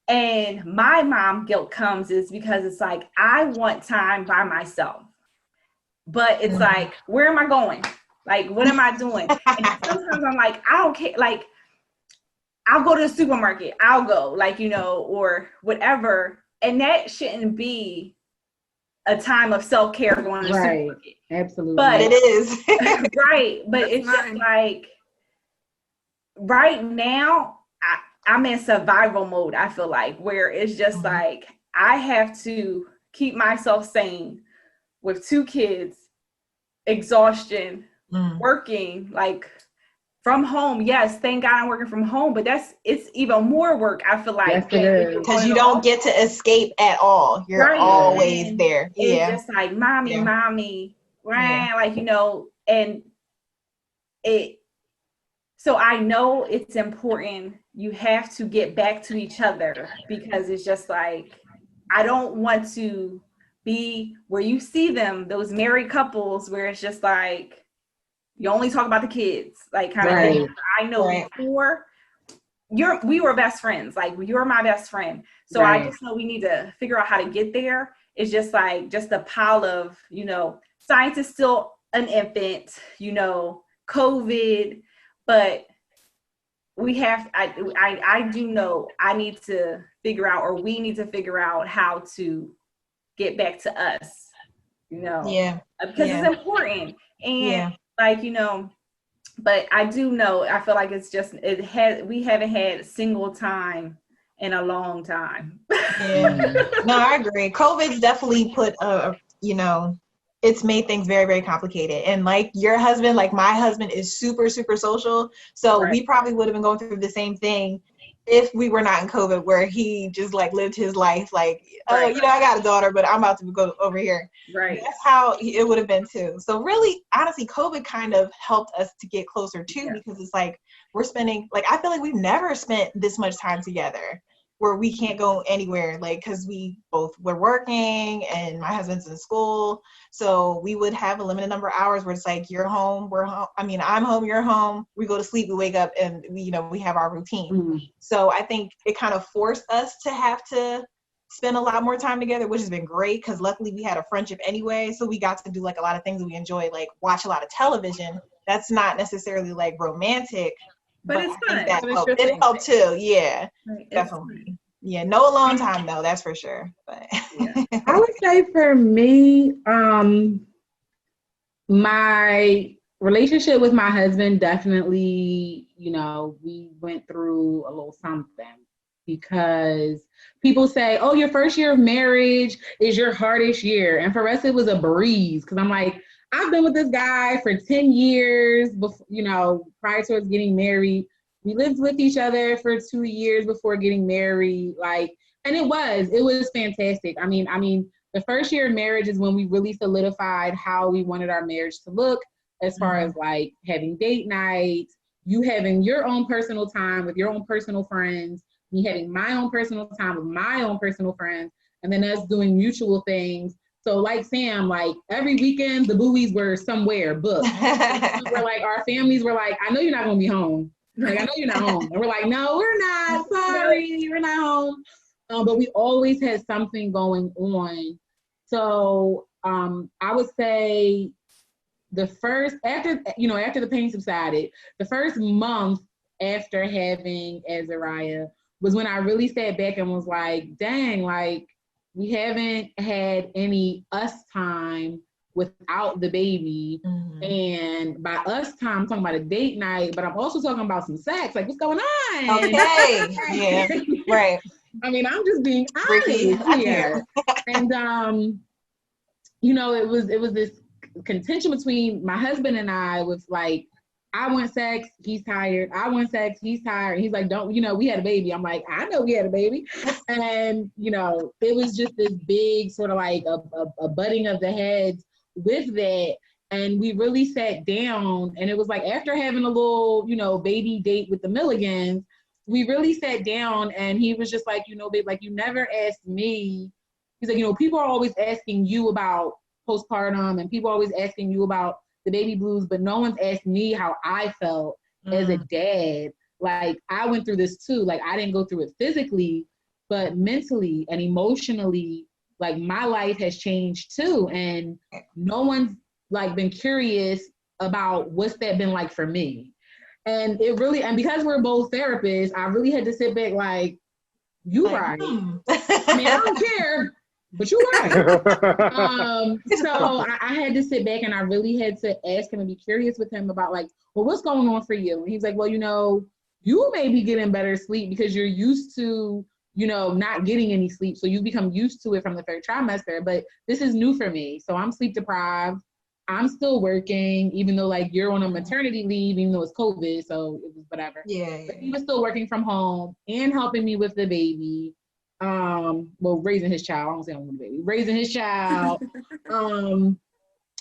Speaker 3: And my mom guilt comes is because it's like, I want time by myself, but it's like, where am I going? Like, what am I doing? And sometimes I'm like, I don't care. Like, I'll go to the supermarket. I'll go, like, or whatever. And that shouldn't be a time of self-care going to the supermarket.
Speaker 6: Absolutely.
Speaker 3: But
Speaker 1: it is.
Speaker 3: Right. But it's just like, right now, I'm in survival mode, I feel like, where it's just like, I have to keep myself sane with 2 kids, exhaustion, working, like, from home. Yes, thank God I'm working from home, but it's even more work, I feel like.
Speaker 6: Yes, it is.
Speaker 1: Because you don't get to escape at all. You're always there.
Speaker 3: It's just like, mommy, like, and it, so I know it's important. You have to get back to each other, because it's just like, I don't want to be where you see them, those married couples, where it's just like, you only talk about the kids, like, kind of thing. I know before we were best friends, like, you're my best friend. So I just know we need to figure out how to get there. It's just like, just a pile of, science is still an infant, COVID, but we have, I do know I need to figure out, or we need to figure out how to get back to us, because it's important. And like, but I do know, I feel like it's just, we haven't had a single time in a long time.
Speaker 1: No, I agree. COVID's definitely put it's made things very, very complicated. And like your husband, like my husband is super, super social. So we probably would have been going through the same thing if we were not in COVID, where he just like lived his life like, oh,
Speaker 3: Right.
Speaker 1: you know, I got a daughter, but I'm about to go over here.
Speaker 3: Right.
Speaker 1: That's how it would have been too. So really, honestly, COVID kind of helped us to get closer too, because it's like we're spending, like, I feel like we've never spent this much time together where we can't go anywhere, like, because we're working and my husband's in school. So we would have a limited number of hours where it's like, you're home, we're home. I mean, I'm home, you're home. We go to sleep, we wake up, and we have our routine.
Speaker 6: Mm-hmm.
Speaker 1: So I think it kind of forced us to have to spend a lot more time together, which has been great, because luckily we had a friendship anyway. So we got to do like a lot of things that we enjoy, like watch a lot of television. That's not necessarily like romantic,
Speaker 3: But it's
Speaker 1: I
Speaker 3: fun.
Speaker 1: think that
Speaker 3: But it's
Speaker 1: helped.
Speaker 3: your
Speaker 1: it
Speaker 3: thing.
Speaker 1: helped too. Yeah,
Speaker 3: Right. It's
Speaker 1: definitely.
Speaker 3: fun.
Speaker 1: Yeah, no alone time though, that's for sure. But
Speaker 3: Yeah.
Speaker 6: I would say for me, my relationship with my husband definitely, we went through a little something, because people say, oh, your first year of marriage is your hardest year. And for us, it was a breeze, because I'm like, I've been with this guy for 10 years, before, prior to us getting married. We lived with each other for 2 years before getting married. And it was fantastic. I mean, the first year of marriage is when we really solidified how we wanted our marriage to look, as far as like having date nights, you having your own personal time with your own personal friends, me having my own personal time with my own personal friends, and then us doing mutual things. So like Sam, like every weekend, the buoys were somewhere booked. We're like, our families were like, I know you're not going to be home. Like, I know you're not home. And we're like, no, we're not. Sorry, we're not home. But we always had something going on. So I would say after the pain subsided, the first month after having Azariah was when I really sat back and was like, dang, like we haven't had any us time without the baby. And by us time, I'm talking about a date night, but I'm also talking about some sex. Like, what's going on?
Speaker 1: Okay. Yeah. Right.
Speaker 6: I mean, I'm just being honest here. And it was this contention between my husband and I with like, I want sex, he's tired. I want sex, he's tired. He's like, we had a baby. I'm like, I know we had a baby. And, it was just this big sort of like a butting of the heads with that. And we really sat down, and it was like after having a little, baby date with the Milligans, we really sat down, and he was just like, babe, like you never asked me. He's like, people are always asking you about postpartum, and people are always asking you about the baby blues, but no one's asked me how I felt as a dad. Like I went through this too. Like I didn't go through it physically, but mentally and emotionally, like my life has changed too. And no one's like been curious about what's that been like for me. And because we're both therapists, I really had to sit back like, you right. I mean, I don't care, but you right. So I had to sit back, and I really had to ask him and be curious with him about like, well, what's going on for you? And he's like, well, you may be getting better sleep because you're used to, not getting any sleep. So you become used to it from the third trimester, but this is new for me. So I'm sleep deprived. I'm still working, even though like you're on a maternity leave, even though it's COVID, so it was whatever.
Speaker 1: Yeah.
Speaker 6: But he was still working from home and helping me with the baby. Raising his child. I don't say I'm with the baby. Raising his child.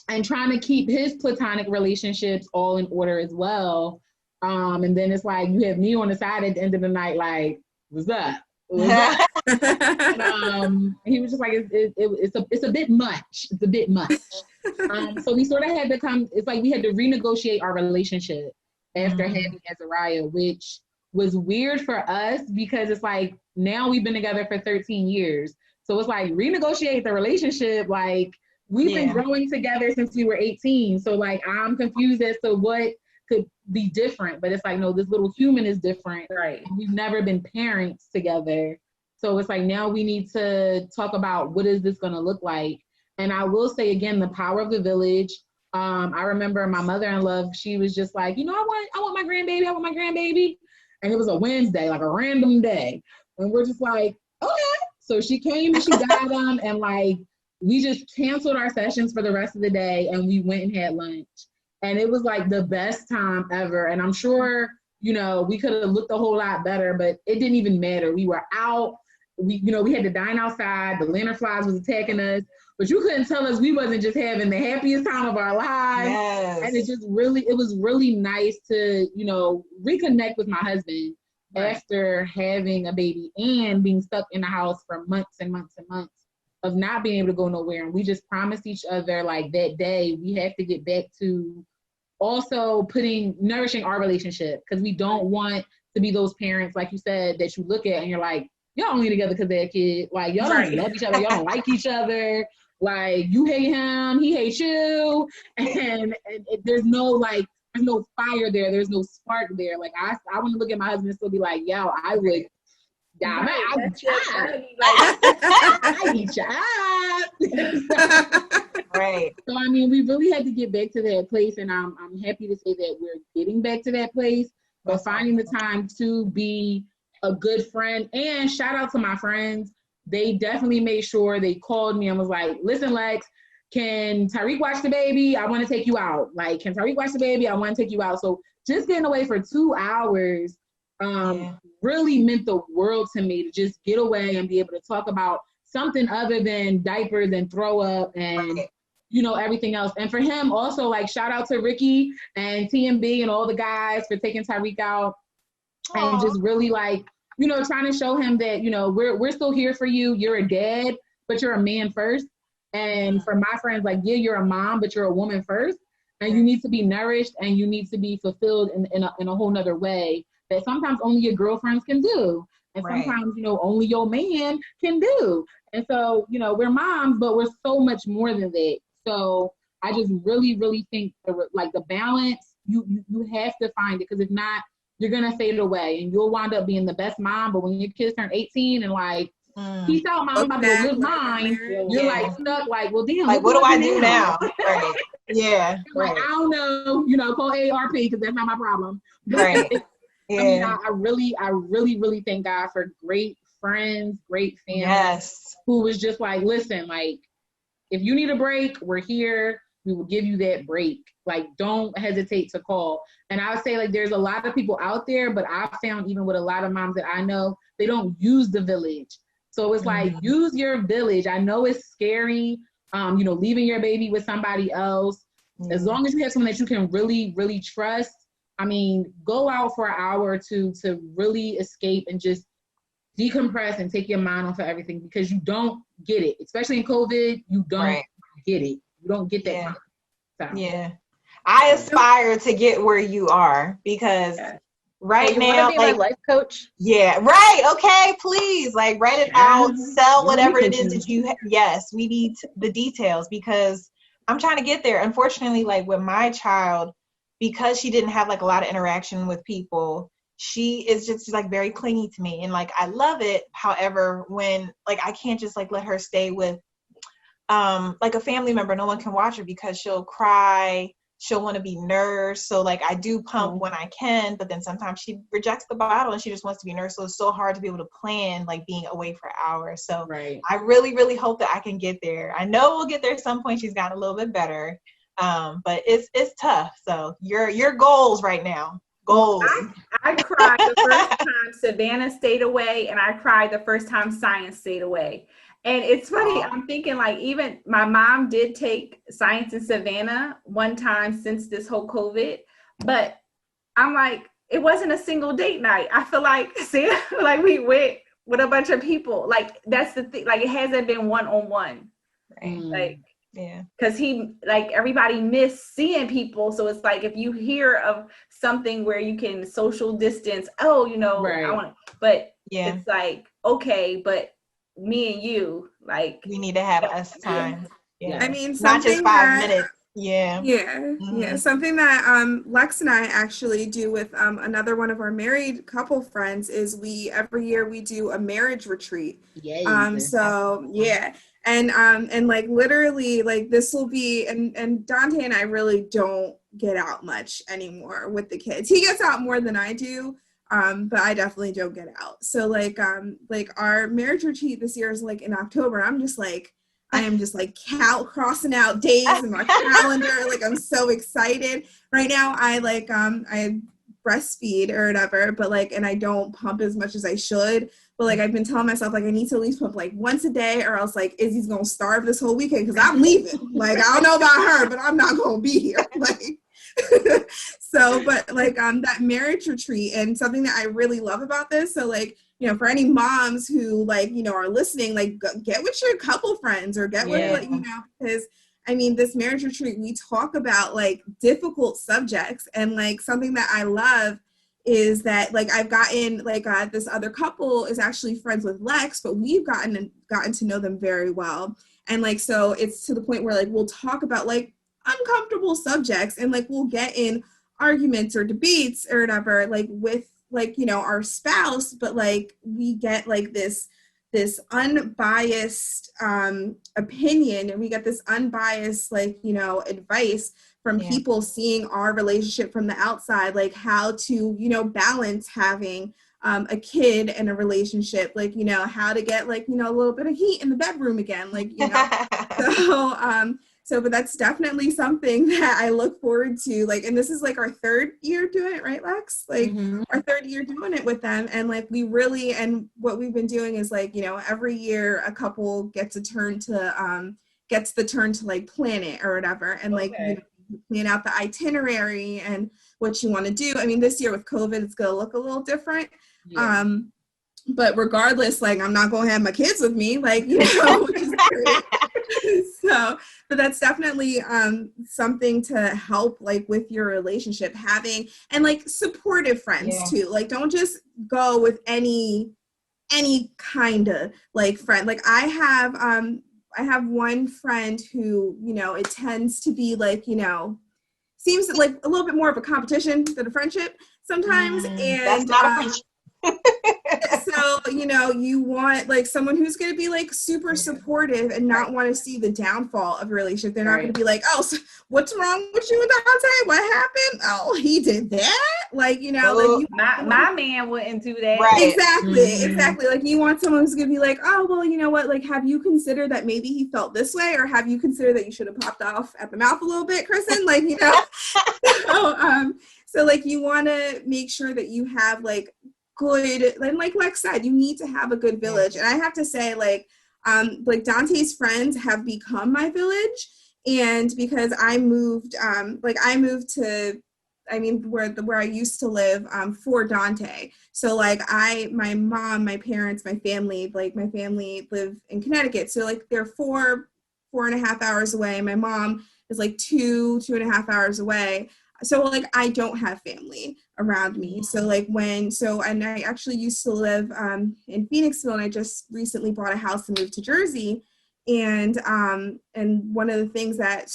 Speaker 6: And trying to keep his platonic relationships all in order as well. And then it's like you have me on the side at the end of the night, like, what's up? And he was just like, it's a bit much. It's a bit much. So we sort of had to it's like we had to renegotiate our relationship after having Azariah, which was weird for us because it's like now we've been together for 13 years. So it's like renegotiate the relationship. Like we've been growing together since we were 18. So like I'm confused as to what could be different, but it's like, no, this little human is different.
Speaker 3: Right.
Speaker 6: We've never been parents together. So it's like, now we need to talk about what is this going to look like? And I will say again, the power of the village. I remember my mother-in-law, she was just like, I want my grandbaby. And it was a Wednesday, like a random day. And we're just like, okay. So she came and she got them, and like, we just canceled our sessions for the rest of the day, and we went and had lunch. And it was like the best time ever. And I'm sure, you know, we could have looked a whole lot better, but it didn't even matter. We were out. We had to dine outside. The lanternflies was attacking us, but you couldn't tell us we wasn't just having the happiest time of our lives.
Speaker 1: Yes.
Speaker 6: And it was really nice to, you know, reconnect with my husband after having a baby and being stuck in the house for months and months and months of not being able to go nowhere. And we just promised each other, like, that day we have to get back to also nourishing our relationship, because we don't want to be those parents, like you said, that you look at and you're like, y'all only together because they're a kid. Like, y'all don't love each other. Y'all don't like each other. Like, you hate him, he hates you. And there's no fire there. There's no spark there. Like, I want to look at my husband and still be like, yo, I would, yeah, I eat your ass.
Speaker 1: Right.
Speaker 6: So, I mean, we really had to get back to that place. And I'm happy to say that we're getting back to that place, but finding the time to be a good friend. And shout out to my friends. They definitely made sure they called me and was like, listen, Lex, can Tyreek watch the baby? I want to take you out. Like, can Tyreek watch the baby? I want to take you out. So just getting away for 2 hours really meant the world to me, to just get away and be able to talk about something other than diapers and throw up and, you know, everything else. And for him also, like, shout out to Ricky and TMB and all the guys for taking Tyreek out. And just really, like, you know, trying to show him that, you know, we're still here for you. You're a dad, but you're a man first. And for my friends, like, yeah, you're a mom, but you're a woman first. And you need to be nourished and you need to be fulfilled in a whole nother way that sometimes only your girlfriends can do. And sometimes, you know, only your man can do. And so, you know, we're moms, but we're so much more than that. So I just really, really think the balance, you have to find it, because if not, you're going to fade away and you'll wind up being the best mom. But when your kids turn 18 and like, peace out, mom, I'm about to live mine, you're like stuck, like, well, damn,
Speaker 1: like, what do I do now? Right. Yeah.
Speaker 6: Like, I don't know, you know, call AARP because that's not my problem.
Speaker 1: Right. Yeah.
Speaker 6: I mean, I really thank God for great friends, great family, who was just like, listen, like, if you need a break, we're here. We will give you that break. Like, don't hesitate to call. And I would say, like, there's a lot of people out there, but I found even with a lot of moms that I know, they don't use the village. So it's like, use your village. I know it's scary, you know, leaving your baby with somebody else. As long as you have someone that you can really, really trust, I mean, go out for an hour or two to really escape and just decompress and take your mind off of everything, because you don't get it. Especially in COVID, you don't get it. You don't get that time. So.
Speaker 1: Yeah. I aspire to get where you are, because right now,
Speaker 4: be like, my life coach.
Speaker 1: Yeah, right. Okay, please, like, write it out, sell whatever it is that you. Yes, we need the details, because I'm trying to get there. Unfortunately, like, with my child, because she didn't have like a lot of interaction with people, she is just like very clingy to me, and like, I love it. However, when like, I can't just like let her stay with like a family member, no one can watch her because she'll cry. She'll want to be nursed. So like, I do pump when I can, but then sometimes she rejects the bottle and she just wants to be nursed. So it's so hard to be able to plan like being away for hours. So I really, really hope that I can get there. I know we'll get there at some point. She's gotten a little bit better. But it's tough. So your goals right now. Goals.
Speaker 3: I cried the first time Savannah stayed away, and I cried the first time Science stayed away. And it's funny, I'm thinking like, even my mom did take Science and Savannah one time since this whole COVID, but I'm like, it wasn't a single date night. I feel like, like we went with a bunch of people. Like, that's the thing. Like, it hasn't been one-on-one. Right. Like, because everybody missed seeing people. So it's like, if you hear of something where you can social distance, I want, but it's like, okay, but me and you, like,
Speaker 1: we need to have us time.
Speaker 2: Yeah. I mean,
Speaker 1: not just 5 minutes.
Speaker 2: Something that Lex and I actually do with another one of our married couple friends is every year we do a marriage retreat. And like, literally, like, this will be, and Dante and I really don't get out much anymore with the kids. He gets out more than I do. But I definitely don't get out. So like our marriage retreat this year is like in October. I am just like crossing out days in my calendar. Like, I'm so excited right now. I breastfeed or whatever, but like, and I don't pump as much as I should. But like, I've been telling myself, like, I need to at least pump like once a day, or else like Izzy's gonna starve this whole weekend because I'm leaving. Like, I don't know about her, but I'm not gonna be here. Like, so, but like, that marriage retreat, and something that I really love about this. So like, you know, for any moms who like, you know, are listening, like, get with your couple friends or get with, like, you know, because I mean, this marriage retreat, we talk about like difficult subjects, and like something that I love is that like I've gotten like this other couple is actually friends with Lex, but we've gotten to know them very well. And like, so it's to the point where like we'll talk about like uncomfortable subjects, and like we'll get in arguments or debates or whatever, like with like, you know, our spouse, but like we get like this unbiased opinion, and we get this unbiased, like, you know, advice from people seeing our relationship from the outside, like how to, you know, balance having a kid and a relationship, like, you know, how to get like, you know, a little bit of heat in the bedroom again, like, you know. But that's definitely something that I look forward to, like, and this is like our third year doing it, right, Lex? Like our third year doing it with them. And like, we really, and what we've been doing is like, you know, every year a couple gets the turn to like plan it or whatever. And like, you know, plan out the itinerary and what you want to do. I mean, this year with COVID, it's going to look a little different. But regardless, like, I'm not going to have my kids with me, like, you know, which is great. So, but that's definitely something to help like with your relationship, having, and like supportive friends too. Like, don't just go with any kind of like friend. Like I have one friend who, you know, it tends to be like, you know, seems like a little bit more of a competition than a friendship sometimes. And
Speaker 1: that's not a friendship.
Speaker 2: So, you know, you want like someone who's going to be like super supportive and not want to see the downfall of your relationship. They're not going to be like, oh, so what's wrong with you and Dante? What happened? Oh, he did that? Like, you know, like
Speaker 3: my man wouldn't do that.
Speaker 1: Right.
Speaker 2: Exactly. Like, you want someone who's going to be like, oh, well, you know what? Like, have you considered that maybe he felt this way? Or have you considered that you should have popped off at the mouth a little bit, Kristen? Like, you know, so like you want to make sure that you have like good, and like Lex said, you need to have a good village. And I have to say, like Dante's friends have become my village. And because I moved to, I mean, where I used to live for Dante. So like my mom, my parents, my family live in Connecticut. So like they're 4.5 hours away. My mom is like 2.5 hours away. So like I don't have family around me. So like and I actually used to live in Phoenixville, and I just recently bought a house and moved to Jersey. And one of the things that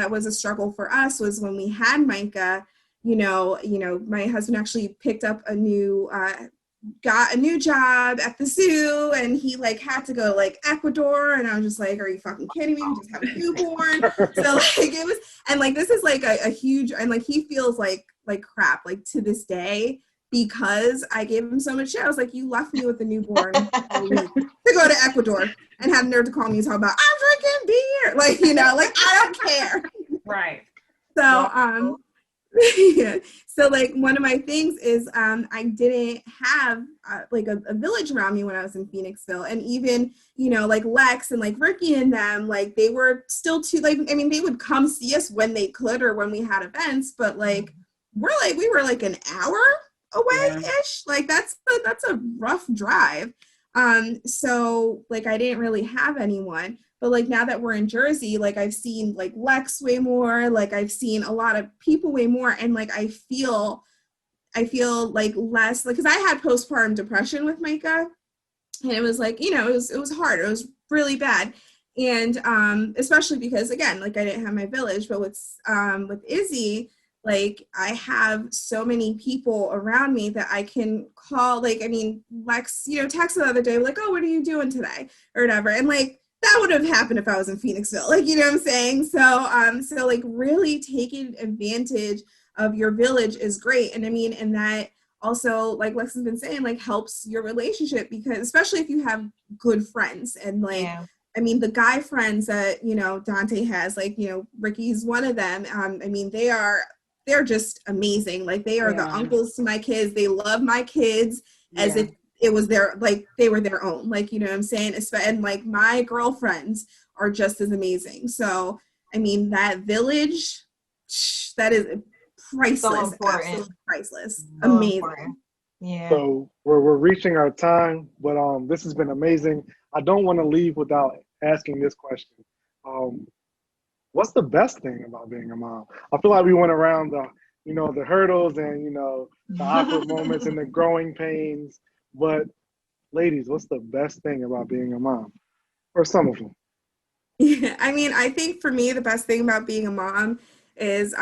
Speaker 2: was a struggle for us was when we had Micah, you know, my husband actually picked up got a new job at the zoo, and he like had to go like Ecuador, and I was just like, are you fucking kidding me? We just have a newborn. So like it was, and like this is like a huge, and like he feels like crap like to this day, because I gave him so much shit. I was like, you left me with a newborn for a week to go to Ecuador and have nerve to call me and talk about I'm drinking beer, like, you know, like I don't care.
Speaker 3: Right.
Speaker 2: So yeah. So like one of my things is I didn't have like a village around me when I was in Phoenixville, and even, you know, like Lex and like Ricky and them, like they were still too, like, I mean, they would come see us when they could or when we had events, but like we were like an hour away-ish. Like that's a rough drive. So like I didn't really have anyone. But like now that we're in Jersey, like I've seen like Lex way more, like I've seen a lot of people way more, and like I feel like less, like, because I had postpartum depression with Micah, and it was like, you know, it was hard, it was really bad, and especially because again, like I didn't have my village. But with Izzy, like I have so many people around me that I can call. Like, I mean, Lex, you know, texted the other day like, oh, what are you doing today or whatever, and like that would have happened if I was in Phoenixville, like, you know what I'm saying? So like really taking advantage of your village is great. And I mean, and that also, like Lex has been saying, like helps your relationship, because especially if you have good friends, and like, I mean, the guy friends that, you know, Dante has, like, you know, Ricky's one of them. I mean, they're they're just amazing. Like they are the
Speaker 6: Yeah.
Speaker 2: uncles to my kids. They love my kids as
Speaker 6: Yeah.
Speaker 2: if it was their, like they were their own, like, you know what I'm saying? And like my girlfriends are just as amazing. So, I mean, that village, that is priceless,
Speaker 1: important.
Speaker 2: absolutely priceless,
Speaker 1: So
Speaker 2: amazing.
Speaker 1: important. Yeah.
Speaker 5: So we're reaching our time, but this has been amazing. I don't want to leave without asking this question. What's the best thing about being a mom? I feel like we went around the hurdles and the awkward moments and the growing pains. But ladies, what's the best thing about being a mom? Or some of them?
Speaker 2: Yeah, I mean, I think for me, the best thing about being a mom is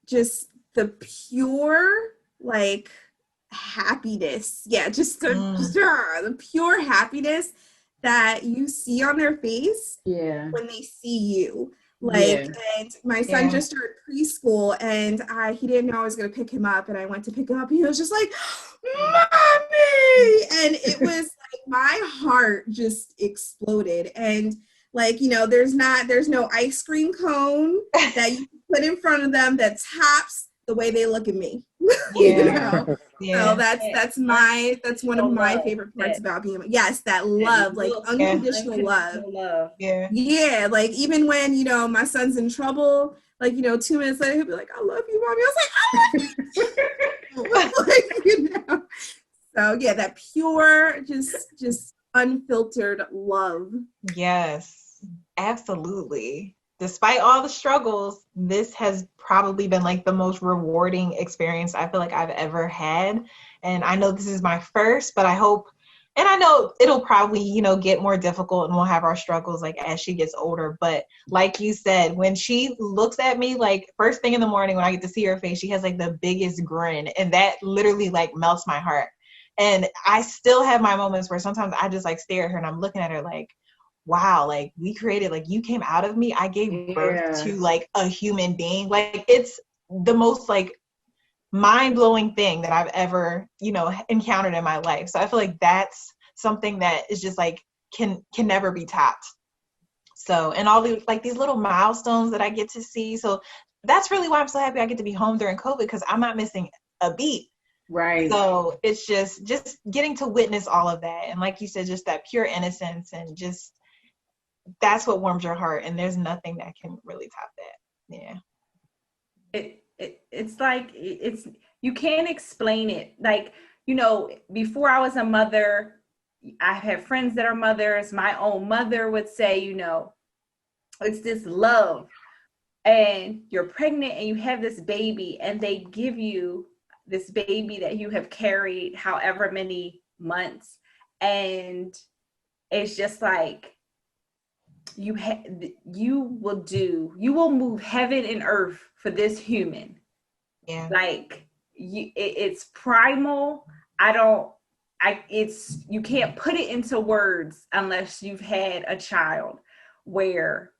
Speaker 2: just the pure, like, happiness. Yeah, just the pure happiness that you see on their face
Speaker 6: Yeah.
Speaker 2: when they see you. Like, and my son just started preschool, and he didn't know I was going to pick him up, and I went to pick him up, and he was just like, Mommy! And it was like, my heart just exploded. And like, you know, there's no ice cream cone that you put in front of them that tops the way they look at me. You know? So that's one of my favorite parts about being, that love, like unconditional love. Yeah, like even when, you know, my son's in trouble, like, you know, 2 minutes later he'll be like, I love you, Mommy. I was like, I love you. Like, you know. So yeah, that pure, just unfiltered love.
Speaker 1: Yes, absolutely. Despite all the struggles, this has probably been like the most rewarding experience I feel like I've ever had. And I know this is my first, but I hope, and I know it'll probably, you know, get more difficult and we'll have our struggles like as she gets older. But like you said, when she looks at me, like first thing in the morning when I get to see her face, she has like the biggest grin, and that literally like melts my heart. And I still have my moments where sometimes I just like stare at her and I'm looking at her like, wow, like we created, like you came out of me. I gave birth to like a human being. Like it's the most like mind-blowing thing that I've ever, you know, encountered in my life. So I feel like that's something that is just like can never be topped. So, and all the like these little milestones that I get to see. So that's really why I'm so happy I get to be home during COVID, because I'm not missing a beat.
Speaker 6: Right.
Speaker 1: So it's just getting to witness all of that. And like you said, just that pure innocence, and just that's what warms your heart. And there's nothing that can really top that. Yeah.
Speaker 3: It's like, you can't explain it. Like, you know, before I was a mother, I have friends that are mothers. My own mother would say, you know, it's this love, and you're pregnant and you have this baby, and they give you this baby that you have carried however many months, and it's just like you will move heaven and earth for this human.
Speaker 1: Yeah.
Speaker 3: Like it's primal. You can't put it into words unless you've had a child where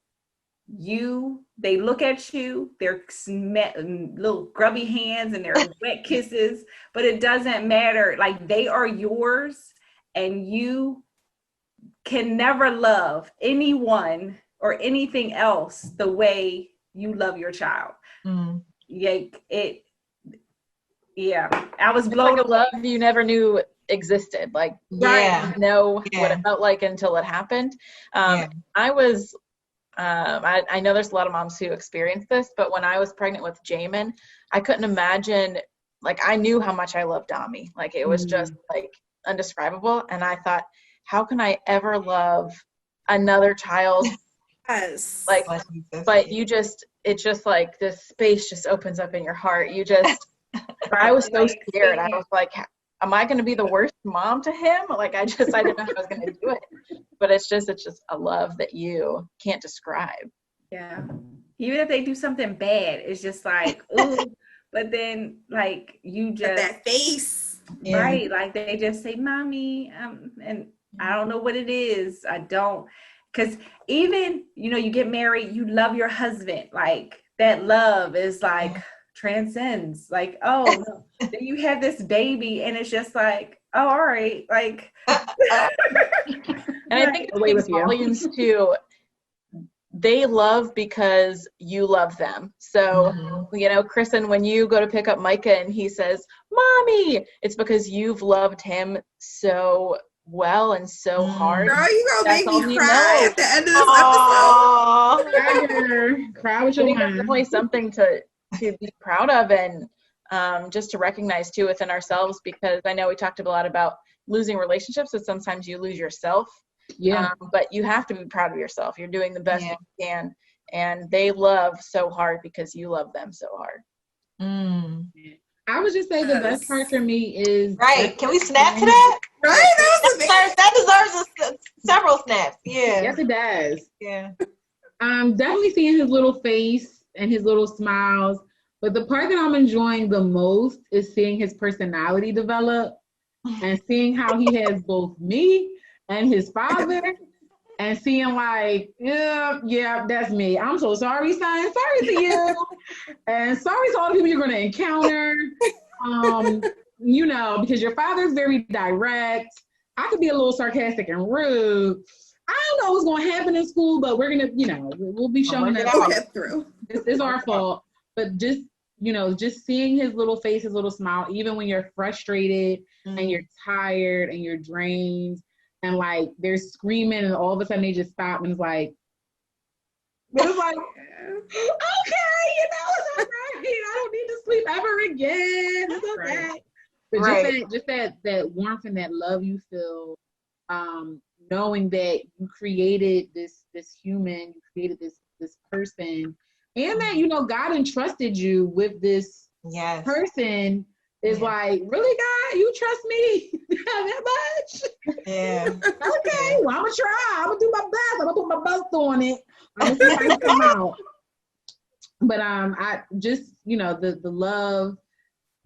Speaker 3: they look at you, their little grubby hands and their wet kisses, but it doesn't matter. Like they are yours, and you can never love anyone or anything else the way you love your child. I was blown
Speaker 4: like a love you never knew existed. Like
Speaker 1: Yeah.
Speaker 4: know what it felt like until it happened. I was I know there's a lot of moms who experience this, but when I was pregnant with Jamin, I couldn't imagine, like I knew how much I loved Dami. Like it was just like undescribable. And I thought, how can I ever love another child?
Speaker 2: Yes.
Speaker 4: Like, but it's just like this space just opens up in your heart. You just, I was so scared. I was like, am I going to be the worst mom to him? Like, I didn't know how I was going to do it. But it's just a love that you can't describe.
Speaker 3: Yeah. Even if they do something bad, it's just like, ooh. But then, like, you just.
Speaker 2: That face.
Speaker 3: Right. Like, they just say, Mommy, and I don't know what it is. I don't. Because even, you know, you get married, you love your husband. Like, that love is like, transcends. Like, oh, no. Then you have this baby, and it's just like, oh, all right. Like.
Speaker 4: And I think it speaks volumes to they love because you love them. So, you know, Kristen, when you go to pick up Micah and he says, Mommy, it's because you've loved him so well and so hard.
Speaker 2: Girl, you gonna
Speaker 4: That's
Speaker 2: make
Speaker 4: all
Speaker 2: me
Speaker 4: you
Speaker 2: cry
Speaker 4: know.
Speaker 2: at the end of this episode.
Speaker 6: Cry with your
Speaker 4: I think
Speaker 6: mind.
Speaker 4: it's definitely something to be proud of, and just to recognize too within ourselves, because I know we talked a lot about losing relationships, but sometimes you lose yourself.
Speaker 6: Yeah.
Speaker 4: But you have to be proud of yourself. You're doing the best you can, and they love so hard because you love them so hard.
Speaker 6: I would just say the best part for me is
Speaker 1: right. Can we snap to that?
Speaker 2: Right?
Speaker 1: That deserves several snaps. Yeah.
Speaker 6: Yes, it does.
Speaker 1: Yeah.
Speaker 6: Definitely seeing his little face and his little smiles. But the part that I'm enjoying the most is seeing his personality develop and seeing how he has both me and his father, and seeing like, yeah, that's me. I'm so sorry, son. Sorry to you. And sorry to all the people you're going to encounter. You know, because your father's very direct. I could be a little sarcastic and rude. I don't know what's going to happen in school, but we're going to, you know, we'll be showing that
Speaker 2: We'll get through.
Speaker 6: it's our fault. But just, you know, just seeing his little face, his little smile, even when you're frustrated and you're tired and you're drained and like they're screaming and all of a sudden they just stop and it's like, okay, you know, it's all right. I don't need to sleep ever again. It's okay.
Speaker 1: Right.
Speaker 6: But just that warmth and that love you feel, knowing that you created this human, you created this person, and that, you know, God entrusted you with this person is like, really, God, you trust me that much?
Speaker 1: Yeah.
Speaker 6: Okay, well, I'm gonna try. I'm gonna do my best. I'm gonna put my best on it. I'm gonna see how it come out. But I just, you know, the love,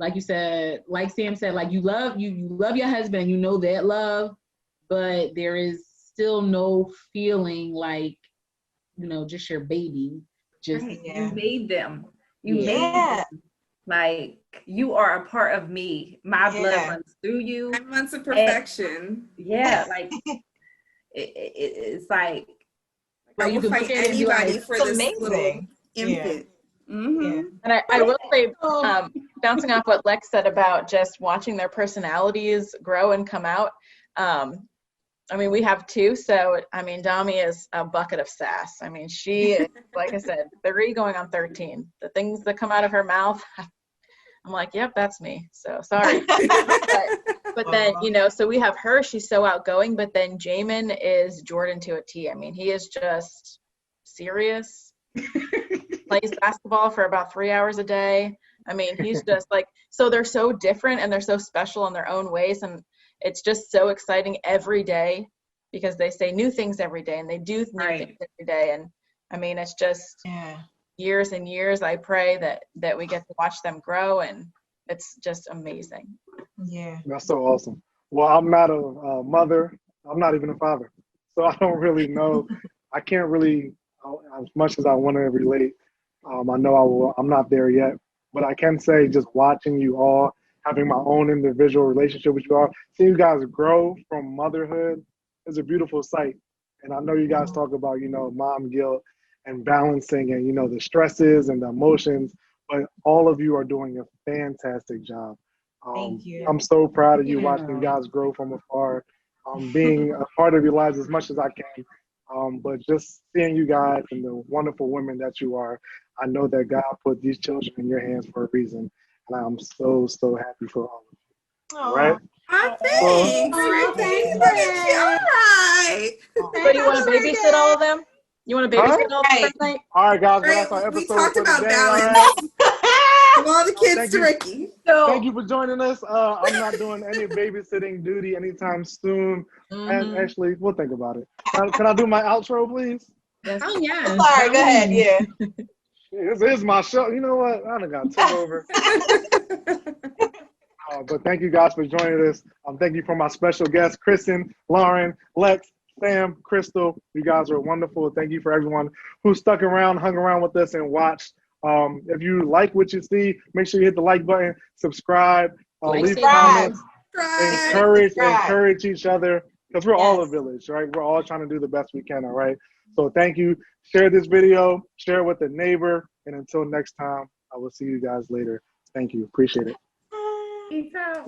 Speaker 6: like you said, like Sam said, like you love your husband, you know that love, but there is still no feeling like, you know, just your baby. Just
Speaker 3: you made them. You made them. Like, you are a part of me. My blood runs through you.
Speaker 2: 9 months of perfection.
Speaker 3: And, like it's like
Speaker 2: I will fight anybody for this little infant.
Speaker 4: And I will say, bouncing off what Lex said about just watching their personalities grow and come out. I mean, we have two, so I mean, Dami is a bucket of sass. I mean, she is, like I said, 3 going on 13. The things that come out of her mouth, I'm like, yep, that's me. So sorry. but then, you know, so we have her, she's so outgoing, but then Jamin is Jordan to a T. I mean, he is just serious, plays basketball for about 3 hours a day. I mean, he's just like, so they're so different and they're so special in their own ways. And it's just so exciting every day because they say new things every day and they do new things every day. And I mean, it's just years and years. I pray that we get to watch them grow, and it's just amazing.
Speaker 1: Yeah.
Speaker 5: That's so awesome. Well, I'm not a mother. I'm not even a father. So I don't really know. I can't really, as much as I want to relate, I know I'm not there yet. But I can say, just watching you all, having my own individual relationship with you all, seeing you guys grow from motherhood is a beautiful sight. And I know you guys talk about, you know, mom guilt and balancing and, you know, the stresses and the emotions, but all of you are doing a fantastic job.
Speaker 1: Thank you.
Speaker 5: I'm so proud of you, watching you guys grow from afar, being a part of your lives as much as I can. But just seeing you guys and the wonderful women that you are, I know that God put these children in your hands for a reason. And I'm so, so happy for all of you. All right?
Speaker 2: Thanks, Ricky. Look at you. All right.
Speaker 4: So you want to babysit all of them? You want to babysit all of them tonight?
Speaker 5: All right, guys. Well, that's our episode.
Speaker 2: We talked about
Speaker 5: today,
Speaker 2: balance. From all the kids to Ricky.
Speaker 5: Thank you for joining us. I'm not doing any babysitting duty anytime soon. And actually, we'll think about it. Can I do my outro, please?
Speaker 1: Yes. Oh, yeah. Sorry, go ahead. Yeah.
Speaker 5: This is my show. You know what? I done got took over. But thank you guys for joining us. Thank you for my special guests, Kristen, Lauren, Lex, Sam, Crystal. You guys are wonderful. Thank you for everyone who stuck around, hung around with us, and watched. If you like what you see, make sure you hit the like button, subscribe, leave comments, encourage each other. because we're all a
Speaker 1: Yes.
Speaker 5: village, right? We're all trying to do the best we can, all right? So thank you. Share this video, share it with a neighbor, and until next time, I will see you guys later. Thank you. Appreciate it.
Speaker 3: Peace out.